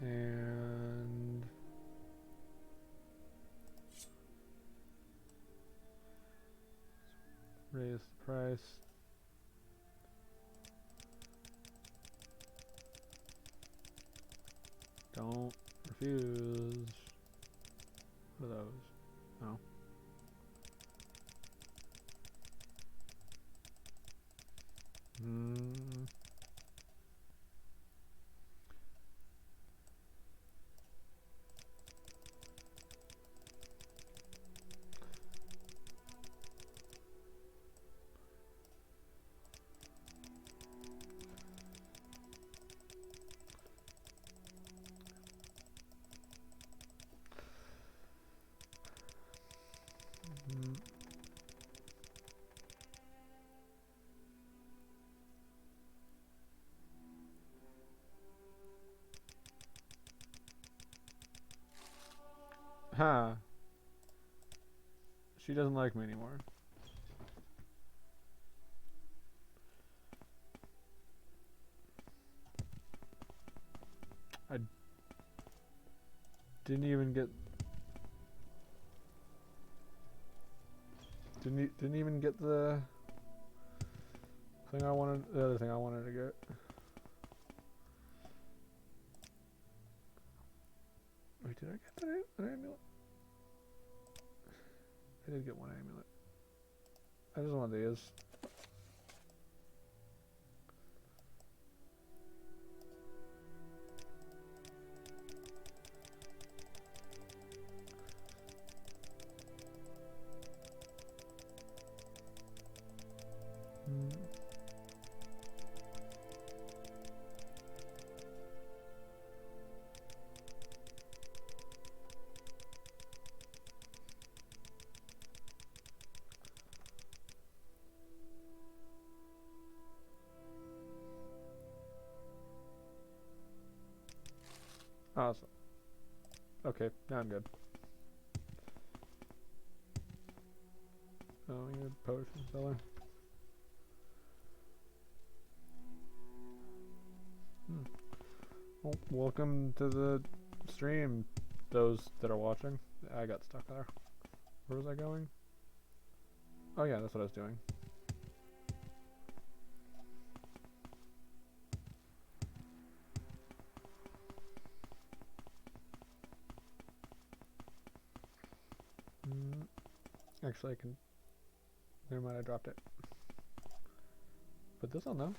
And... raise the price. Don't refuse. What are those? Oh. Huh. She doesn't like me anymore. I didn't even get... Didn't even get the thing I wanted, the other thing I wanted to get. Wait, did I get that amulet? I did get one amulet. I just want these. Awesome. Okay, now I'm good. Oh, you're a potion seller. Well, welcome to the stream, those that are watching. I got stuck there. Where was I going? Oh yeah, that's what I was doing. Actually, I can... Never mind, I dropped it. Put this on though.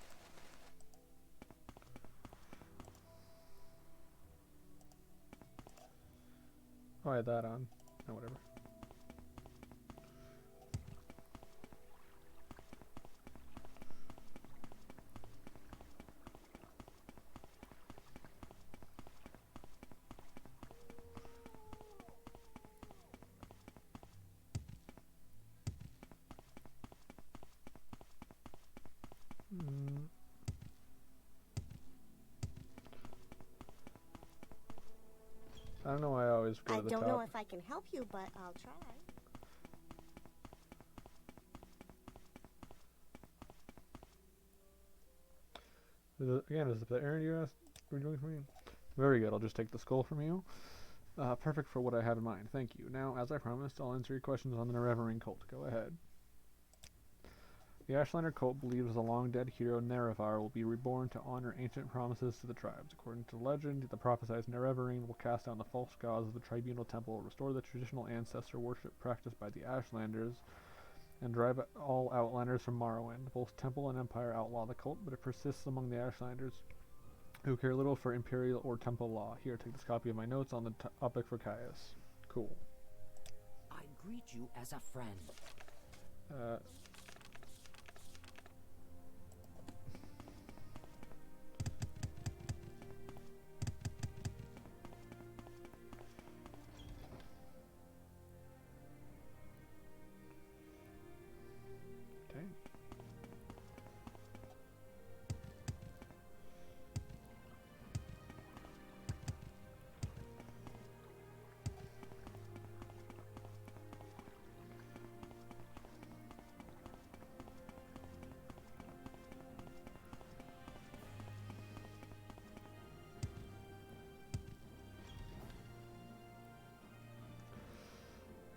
Oh, I had that on. No, whatever. I don't know why I always go I to the don't top. know if I can help you, but I'll try. Again, is it the errand you asked were doing for me? Very good, I'll just take the skull from you. Perfect for what I have in mind, thank you. Now, as I promised, I'll answer your questions on the Nerevarine cult. Go ahead. The Ashlander cult believes the long-dead hero Nerevar will be reborn to honor ancient promises to the tribes. According to legend, the prophesized Nerevarine will cast down the false gods of the Tribunal Temple, restore the traditional ancestor worship practiced by the Ashlanders, and drive all Outlanders from Morrowind. Both Temple and Empire outlaw the cult, but it persists among the Ashlanders, who care little for Imperial or Temple law. Here, take this copy of my notes on the topic for Caius. Cool. I greet you as a friend. Okay.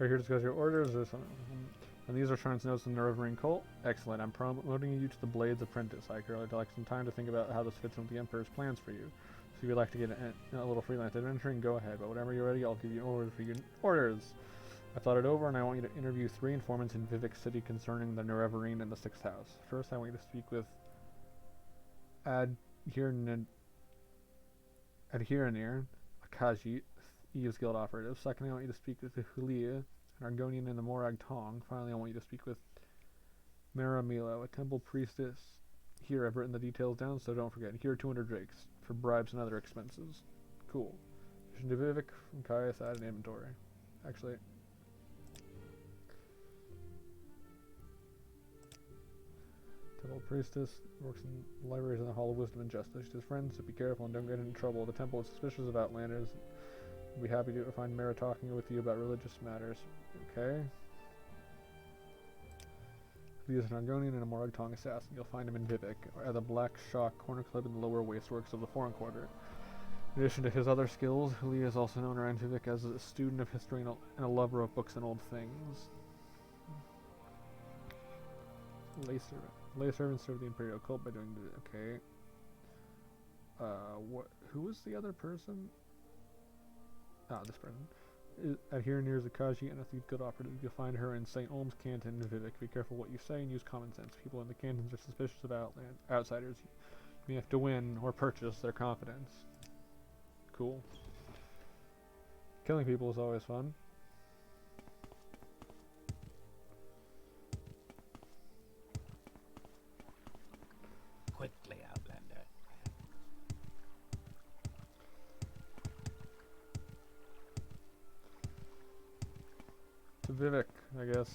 Are you here to discuss your orders or something? And these are Sharn's notes in the Nerevarine cult. Excellent. I'm promoting you to the Blades Apprentice. I could like some time to think about how this fits in with the Emperor's plans for you. So if you'd like to get a little freelance adventuring, go ahead. But whenever you're ready, I'll give you orders for your orders. I thought it over, and I want you to interview 3 informants in Vivek City concerning the Nerevarine and the 6th house. First, I want you to speak with Adhiranir, Akaji, Eve's Guild operative. Second, I want you to speak with the Hulia, an Argonian in the Morag Tong. Finally, I want you to speak with Mara Milo, a temple priestess. Here, I've written the details down, so don't forget. Here are 200 drakes for bribes and other expenses. Cool. Mission to Vivek from Caius, add an inventory. Actually, temple priestess works in libraries in the Hall of Wisdom and Justice. She has friends, so be careful and don't get into trouble. The temple is suspicious of Outlanders. We'll be happy to find Mara talking with you about religious matters. Okay. He is an Argonian and a Morag Tong assassin. You'll find him in Vivek, at the Black Shock Corner Club in the lower wasteworks of the Foreign Quarter. In addition to his other skills, Hulia is also known around Vivek as a student of history and a lover of books and old things. Lay servant. Lay servants serve the Imperial cult by doing the... Okay. Who was the other person? Ah, this person. Adhere near Zakaji and a thief good operative. You'll find her in St. Olm's Canton in Vivek. Be careful what you say and use common sense. People in the cantons are suspicious of outsiders. You have to win or purchase their confidence. Cool. Killing people is always fun. Quickly, Outlander. To Vivek, I guess.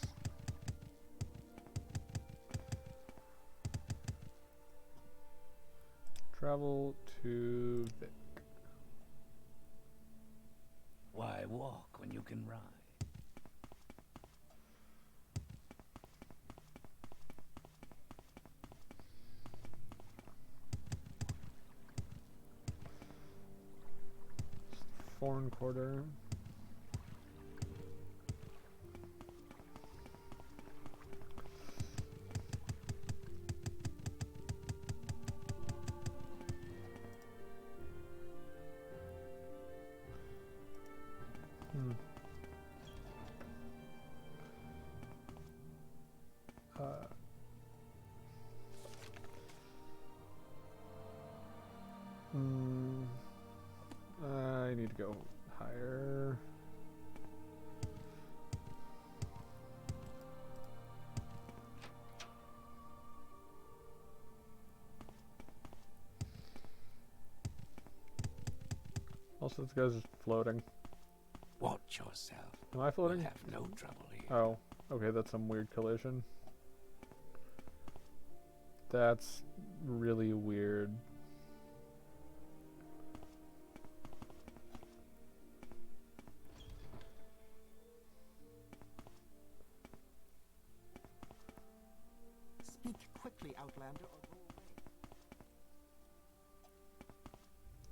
Travel to Vivek. Why walk when you can ride? Foreign Quarter. I need to go higher. Also, this guy's just floating. Watch yourself. Am I floating? You'll have no trouble here. Oh, okay, that's some weird collision. That's really weird. quickly, Outlander, or go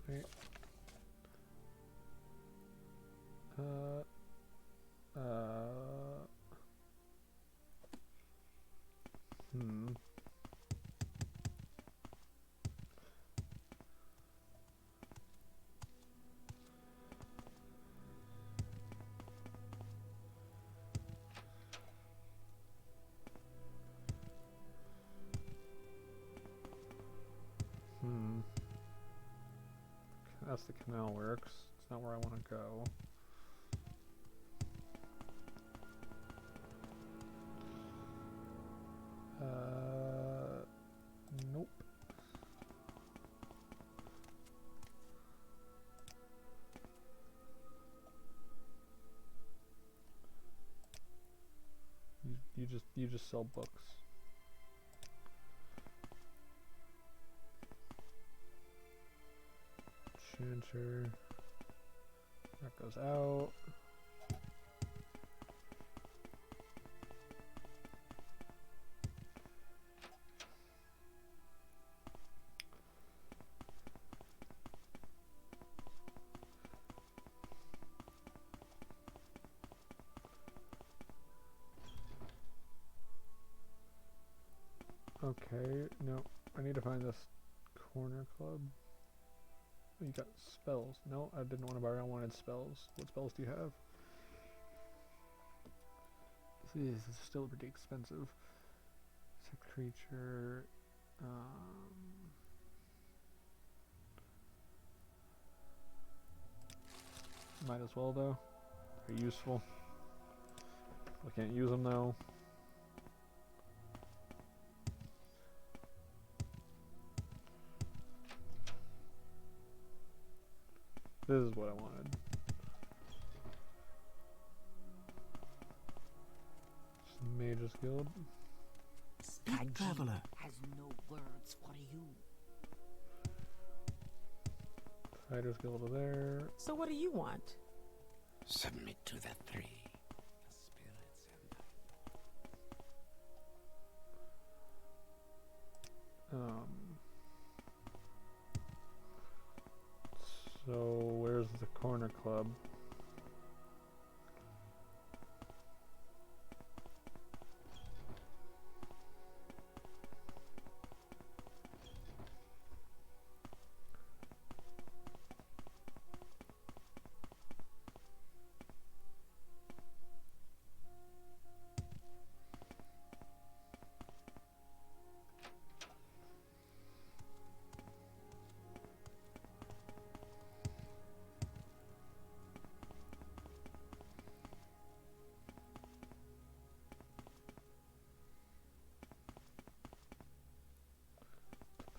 away. Wait. Hmm. That's the canal works. It's not where I want to go. Nope. You just sell books. Chanter. That goes out. Okay, no, I need to find this corner club. You got spells. No, I didn't want to buy it. I wanted spells. What spells do you have? This is still pretty expensive. It's a creature. Might as well though. They're useful. I can't use them though. This is what I wanted. Mage's Guild. Speak, traveler. Has no words for you. Fighter's Guild over there. So what do you want? Submit to the three. The spirits and So where's the corner club?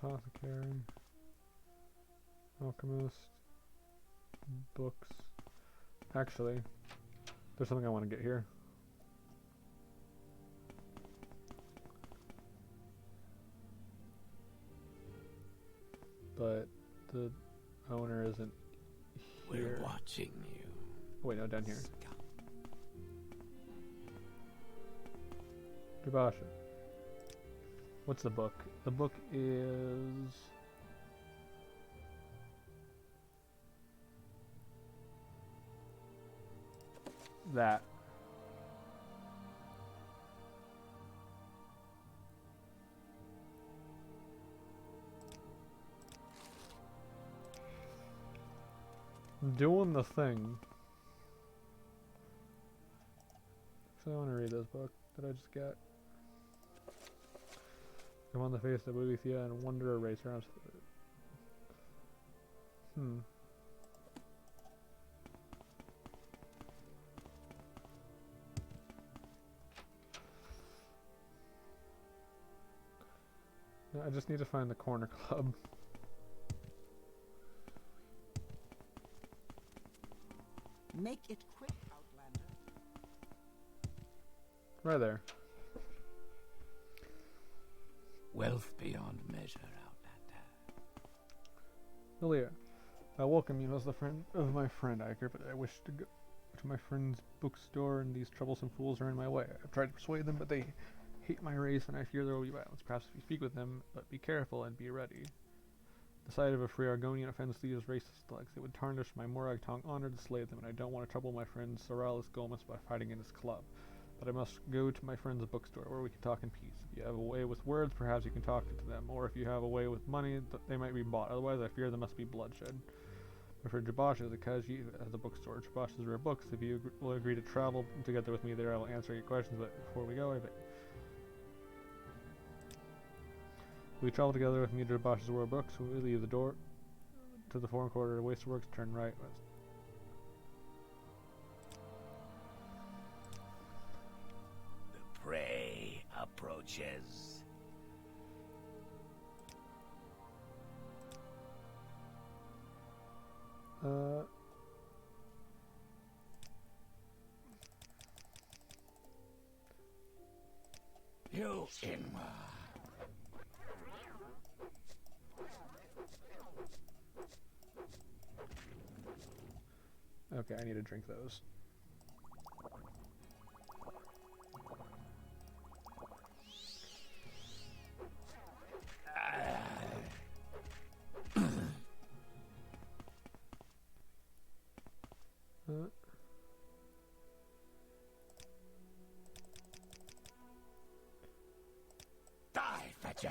Apothecary, Alchemist, books. Actually, there's something I want to get here. But the owner isn't here. we're watching you. Oh, wait, no, down here. Gabasha. What's the book? The book is... that. I'm doing the thing. Actually, I want to read this book that I just got. Come on the face of Boethia and wonder eraser. No, I just need to find the corner club. Make it quick, Outlander. Right there. Wealth beyond measure, Outlander. Lilia, I welcome you as the friend of my friend Iker, but I wish to go to my friend's bookstore and these troublesome fools are in my way. I've tried to persuade them, but they hate my race, and I fear there will be violence. Perhaps if you speak with them, but be careful and be ready. The sight of a free Argonian offends these racist thugs. It would tarnish my Morag tongue honor to slay them, and I don't want to trouble my friend Soralis Gomes by fighting in his club. But I must go to my friend's bookstore, where we can talk in peace. If you have a way with words, perhaps you can talk to them, or if you have a way with money, they might be bought. Otherwise, I fear there must be bloodshed. But for Jabash, the Kaji has a bookstore. Jabash has rare books. If you will agree to travel together with me there, I will answer your questions, but before we go, I beg. We travel together with me to Jabash's rare books. We leave the door to the foreign quarter of Wasteworks, turn right west. The prey approaches. You in. Okay, I need to drink those. Die, fetcher.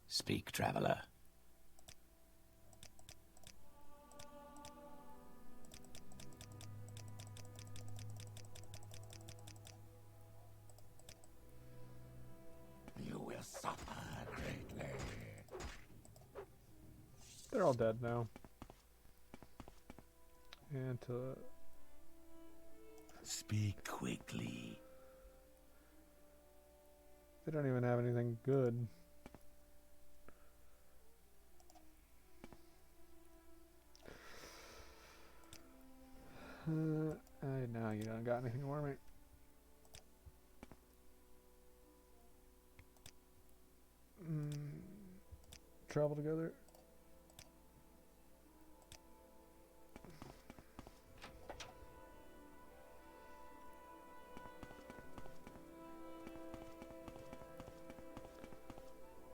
Speak, traveler. You will suffer greatly. They're all dead now. And Speak quickly. they don't even have anything good. Now you don't got anything for me. Travel together.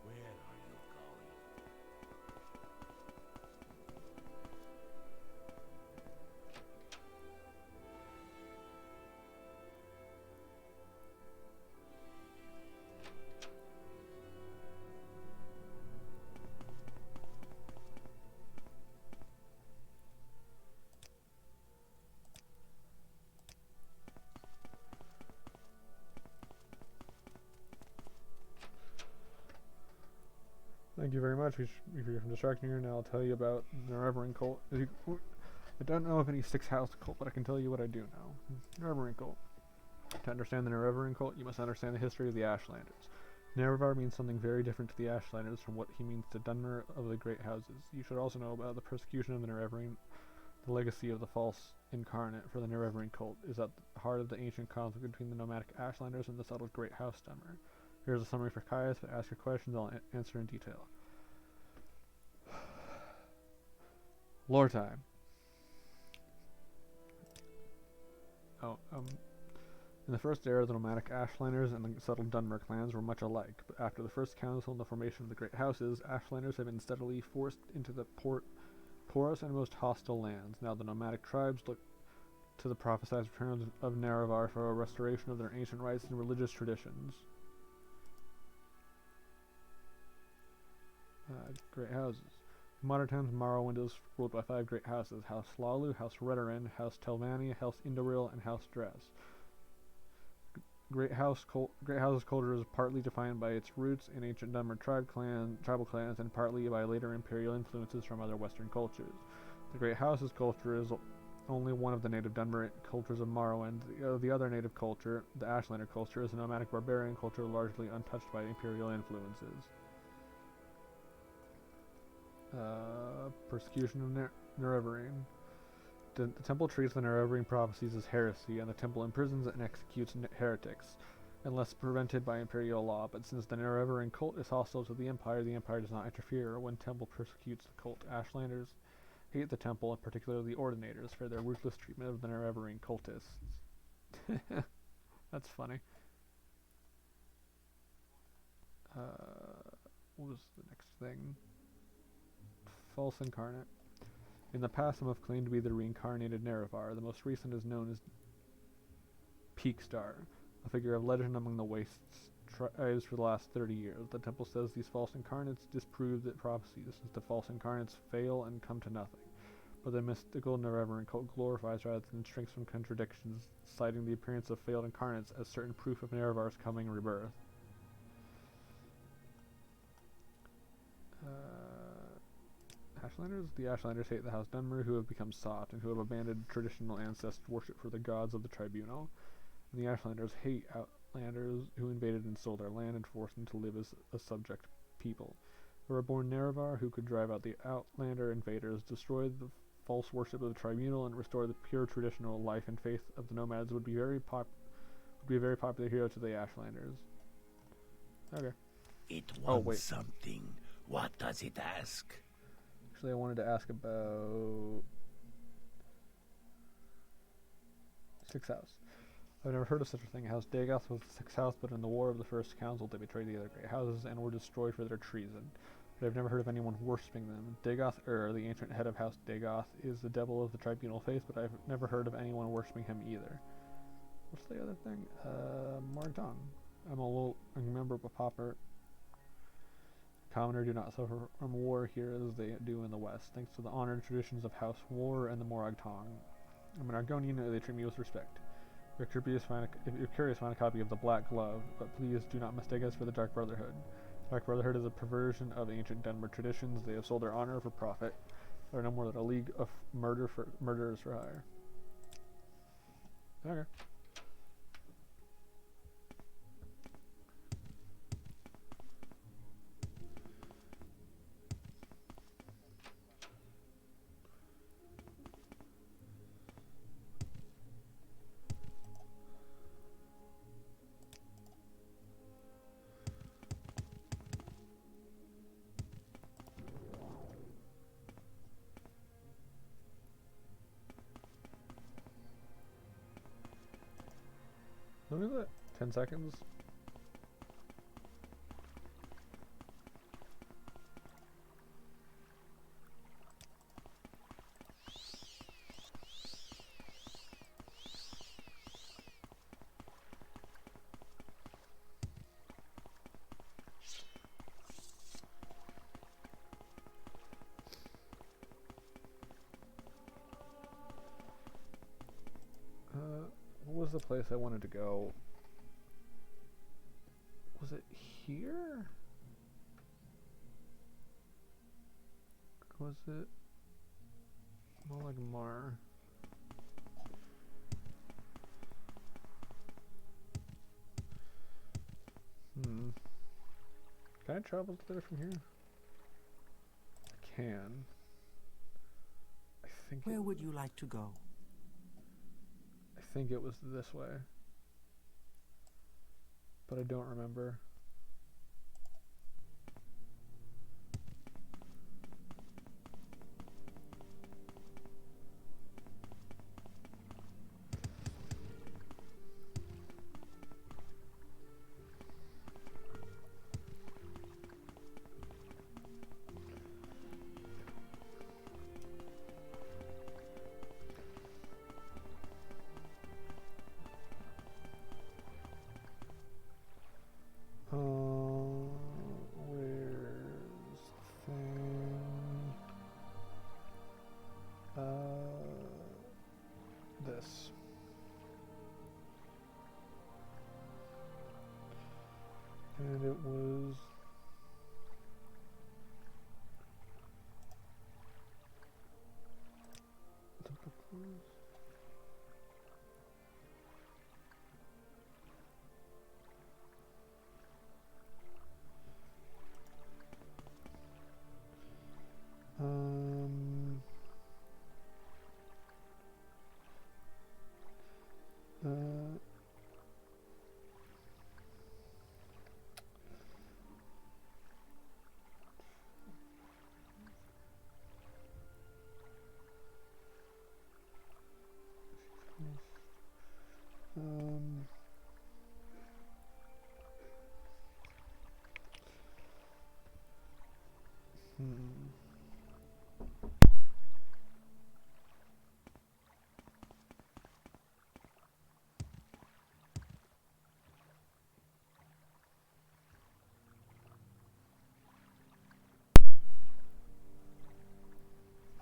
Where are you going? Thank you very much for distracting you. Now I'll tell you about the Reverend cult. I don't know of any six-house cult, but I can tell you what I do know. Reverend cult. To understand the Reverend cult, you must understand the history of the Ashlanders. Nerevar means something very different to the Ashlanders from what he means to Dunmer of the Great Houses. You should also know about the persecution of the Nerevarine. The legacy of the false incarnate for the Nerevarine cult is at the heart of the ancient conflict between the nomadic Ashlanders and the settled Great House Dunmer. Here's a summary for Caius, but ask your questions, I'll answer in detail. Lore time. In the first era, the nomadic Ashlanders and the settled Dunmer clans were much alike, but after the First Council and the formation of the Great Houses, Ashlanders have been steadily forced into the porous and most hostile lands. Now the nomadic tribes look to the prophesied return of Nerevar for a restoration of their ancient rites and religious traditions. Great Houses. In modern times, Morrowind is ruled by 5 great houses: House Slalu, House Redoran, House Telvanni, House Indoril, and House Dress. Great House's culture is partly defined by its roots in ancient Dunmer tribal clans, and partly by later imperial influences from other Western cultures. The Great House's culture is only one of the native Dunmer cultures of Morrowind. The other native culture, the Ashlander culture, is a nomadic barbarian culture largely untouched by imperial influences. Persecution of Nerevarine. The temple treats the Nerevarine prophecies as heresy, and the temple imprisons and executes heretics, unless prevented by imperial law. But since the Nerevarine cult is hostile to the Empire does not interfere when temple persecutes the cult. Ashlanders hate the temple, and particularly the Ordinators, for their ruthless treatment of the Nerevarine cultists. That's funny. What was the next thing? False incarnate. In the past, some have claimed to be the reincarnated Nerevar. The most recent is known as Peakstar, a figure of legend among the Wastes tribes for the last 30 years. The temple says these false incarnates disprove the prophecies, since the false incarnates fail and come to nothing. But the mystical Nerevar cult glorifies rather than shrinks from contradictions, citing the appearance of failed incarnates as certain proof of Nerevar's coming rebirth. Ashlanders? The Ashlanders hate the House Dunmer, who have become soft and who have abandoned traditional ancestor worship for the gods of the tribunal. And the Ashlanders hate Outlanders, who invaded and stole their land and forced them to live as a subject people. The reborn Nerevar, who could drive out the Outlander invaders, destroy the false worship of the tribunal, and restore the pure traditional life and faith of the nomads, would be a very popular hero to the Ashlanders. Okay. It wants something. What does it ask? Actually, I wanted to ask about Sixth House. I've never heard of such a thing. House Dagoth was the Sixth House, but in the War of the First Council they betrayed the other great houses and were destroyed for their treason. But I've never heard of anyone worshipping them. Dagoth the ancient head of House Dagoth, is the devil of the tribunal faith, but I've never heard of anyone worshipping him either. What's the other thing? Margdong. I'm a member of a pauper. Commoner do not suffer from war here as they do in the West, thanks to the honored traditions of House War and the Morag Tong. I'm an Argonian, and they treat me with respect. If you're curious, find a copy of The Black Glove, but please do not mistake us for the Dark Brotherhood. The Dark Brotherhood is a perversion of ancient Dunmer traditions. They have sold their honor for profit. They are no more than a league of murderers for hire. Okay. Look at that. 10 seconds. What was the place I wanted to go? Was it here? Was it more like Mar? Can I travel to there from here? I can. I think. Where would you like to go? I think it was this way, but I don't remember. This. And it was the book was Um, hmm.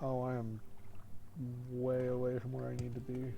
Oh, I am way away from where I need to be.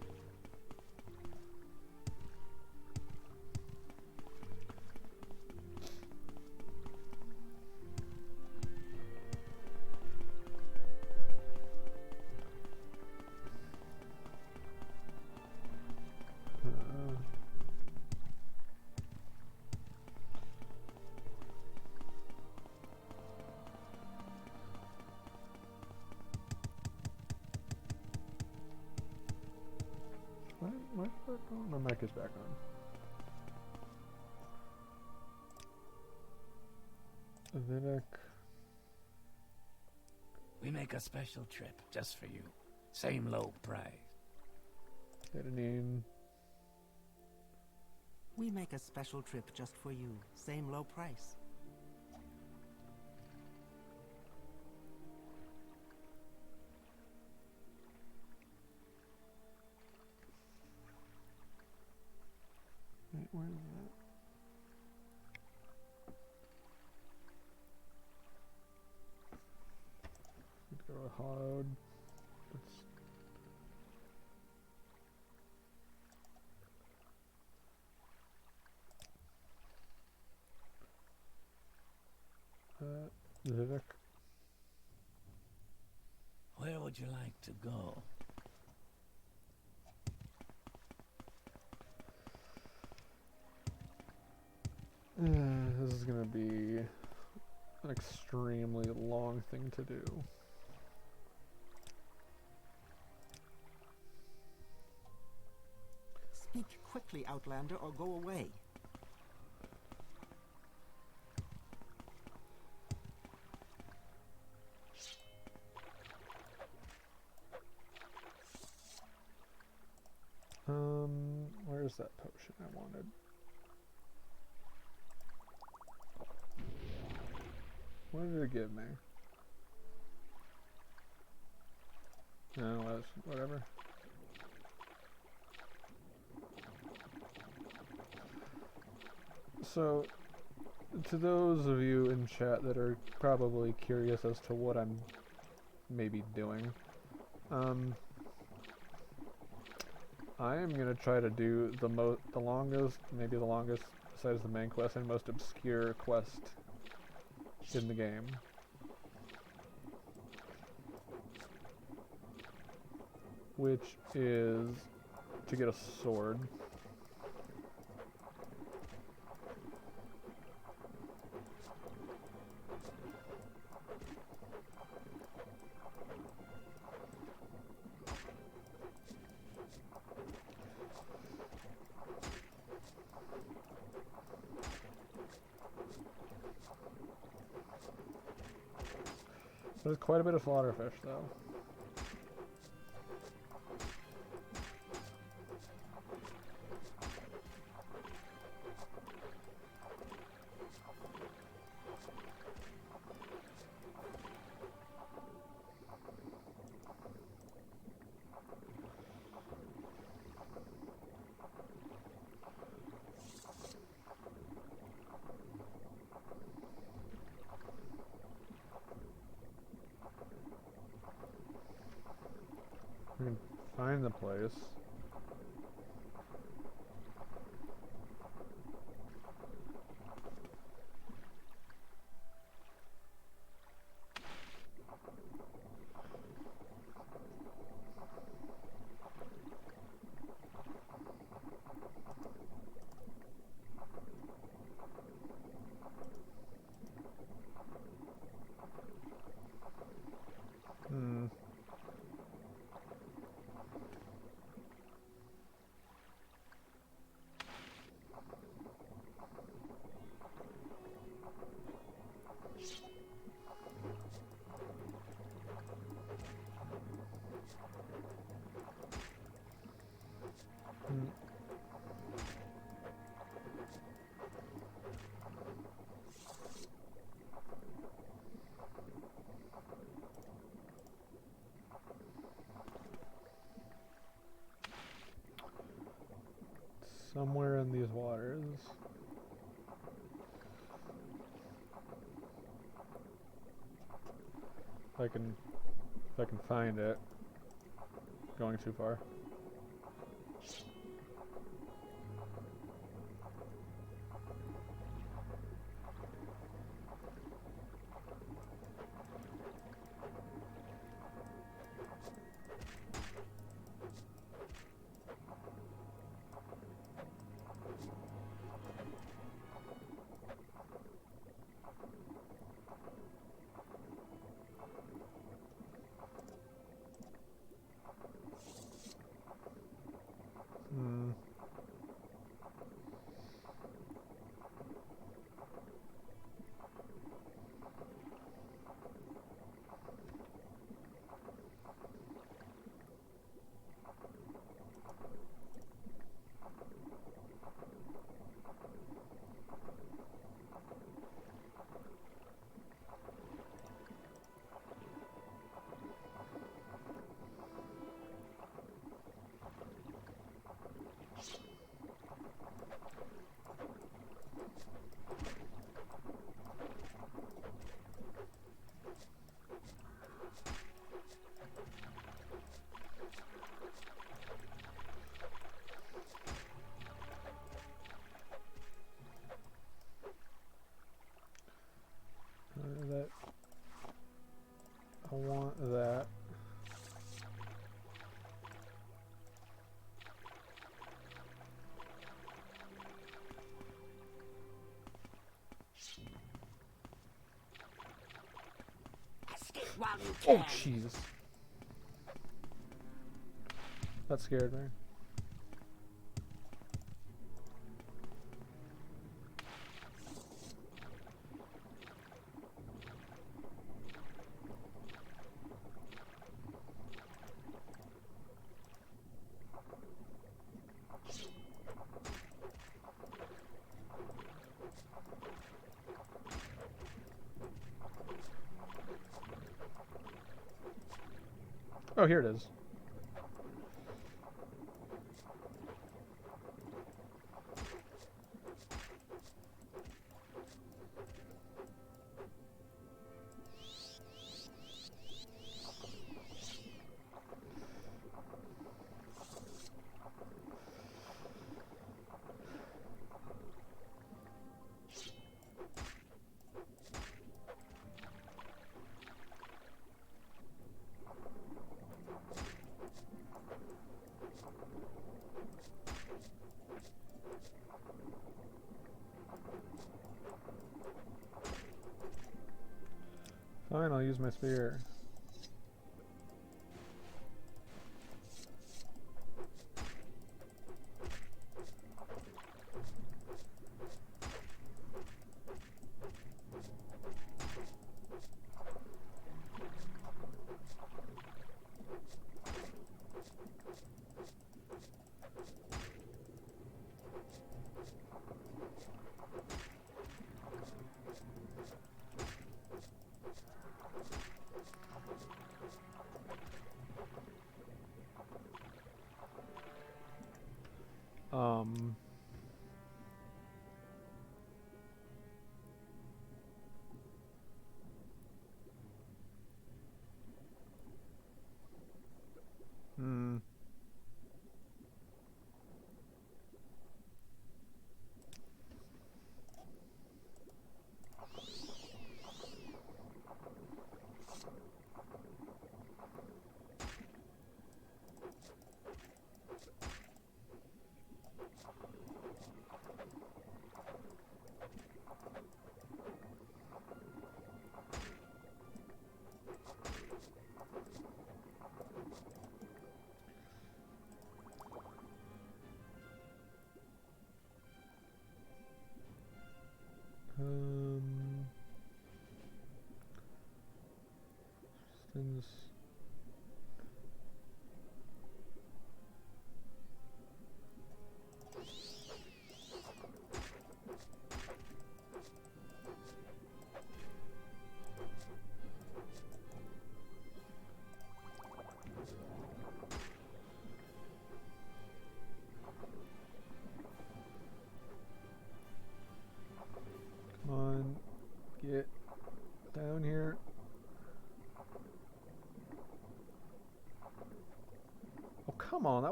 My mic back on? My mic is back on. Vidic. We make a special trip just for you. Same low price. Editing. We make a special trip just for you. Same low price. Wait, where is that? Let's go to hollowed. Let's Vivek. Where would you like to go? This is gonna be an extremely long thing to do. Speak quickly, Outlander, or go away. Where's that potion I wanted? What did it give me? No, that's whatever. So, to those of you in chat that are probably curious as to what I'm maybe doing, I am gonna try to do the longest, maybe the longest, besides the main quest, and most obscure quest in the game. Which is to get a sword. There's quite a bit of slaughterfish, though. We can find the place. somewhere in these waters. If I can find it. Going too far. Hmm. That I want that. Escape while you Oh can. Jesus. That scared me. Oh, here it is. Fine, I'll use my spear. Um, hmm.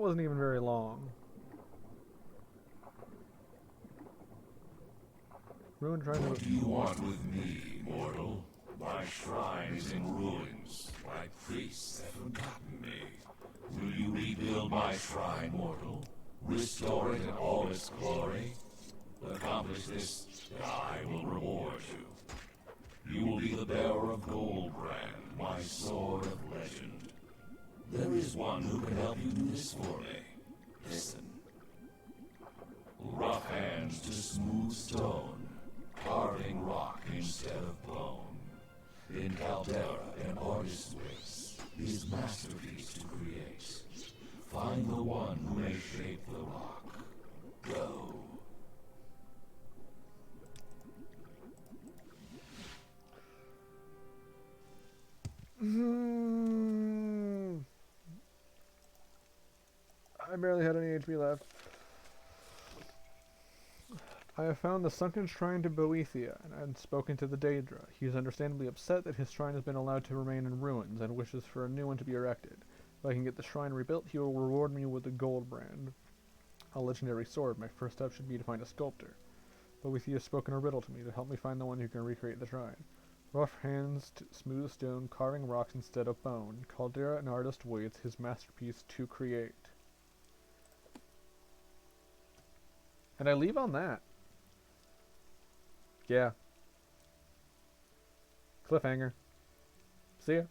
wasn't even very long. Ruined shrine. What do you want with me, mortal? My shrine is in ruins. My priests have forgotten me. Will you rebuild my shrine, mortal? Restore it in all its glory? Accomplish this, and I will reward you. You will be the bearer of Goldbrand, my sword of legend. There is one who can help you do this for me. Listen. Rough hands to smooth stone, carving rock instead of bone. In Caldera, an artist's wish, his masterpiece to create. Find the one who may shape the rock. Go. I barely had any HP left. I have found the sunken shrine to Boethia, and I had spoken to the Daedra. He is understandably upset that his shrine has been allowed to remain in ruins, and wishes for a new one to be erected. If I can get the shrine rebuilt, he will reward me with the Goldbrand, a legendary sword. My first step should be to find a sculptor. Boethia has spoken a riddle to me to help me find the one who can recreate the shrine. Rough hands to smooth stone, carving rocks instead of bone. Caldera, an artist, waits his masterpiece to create. And I leave on that. Yeah. Cliffhanger. See ya.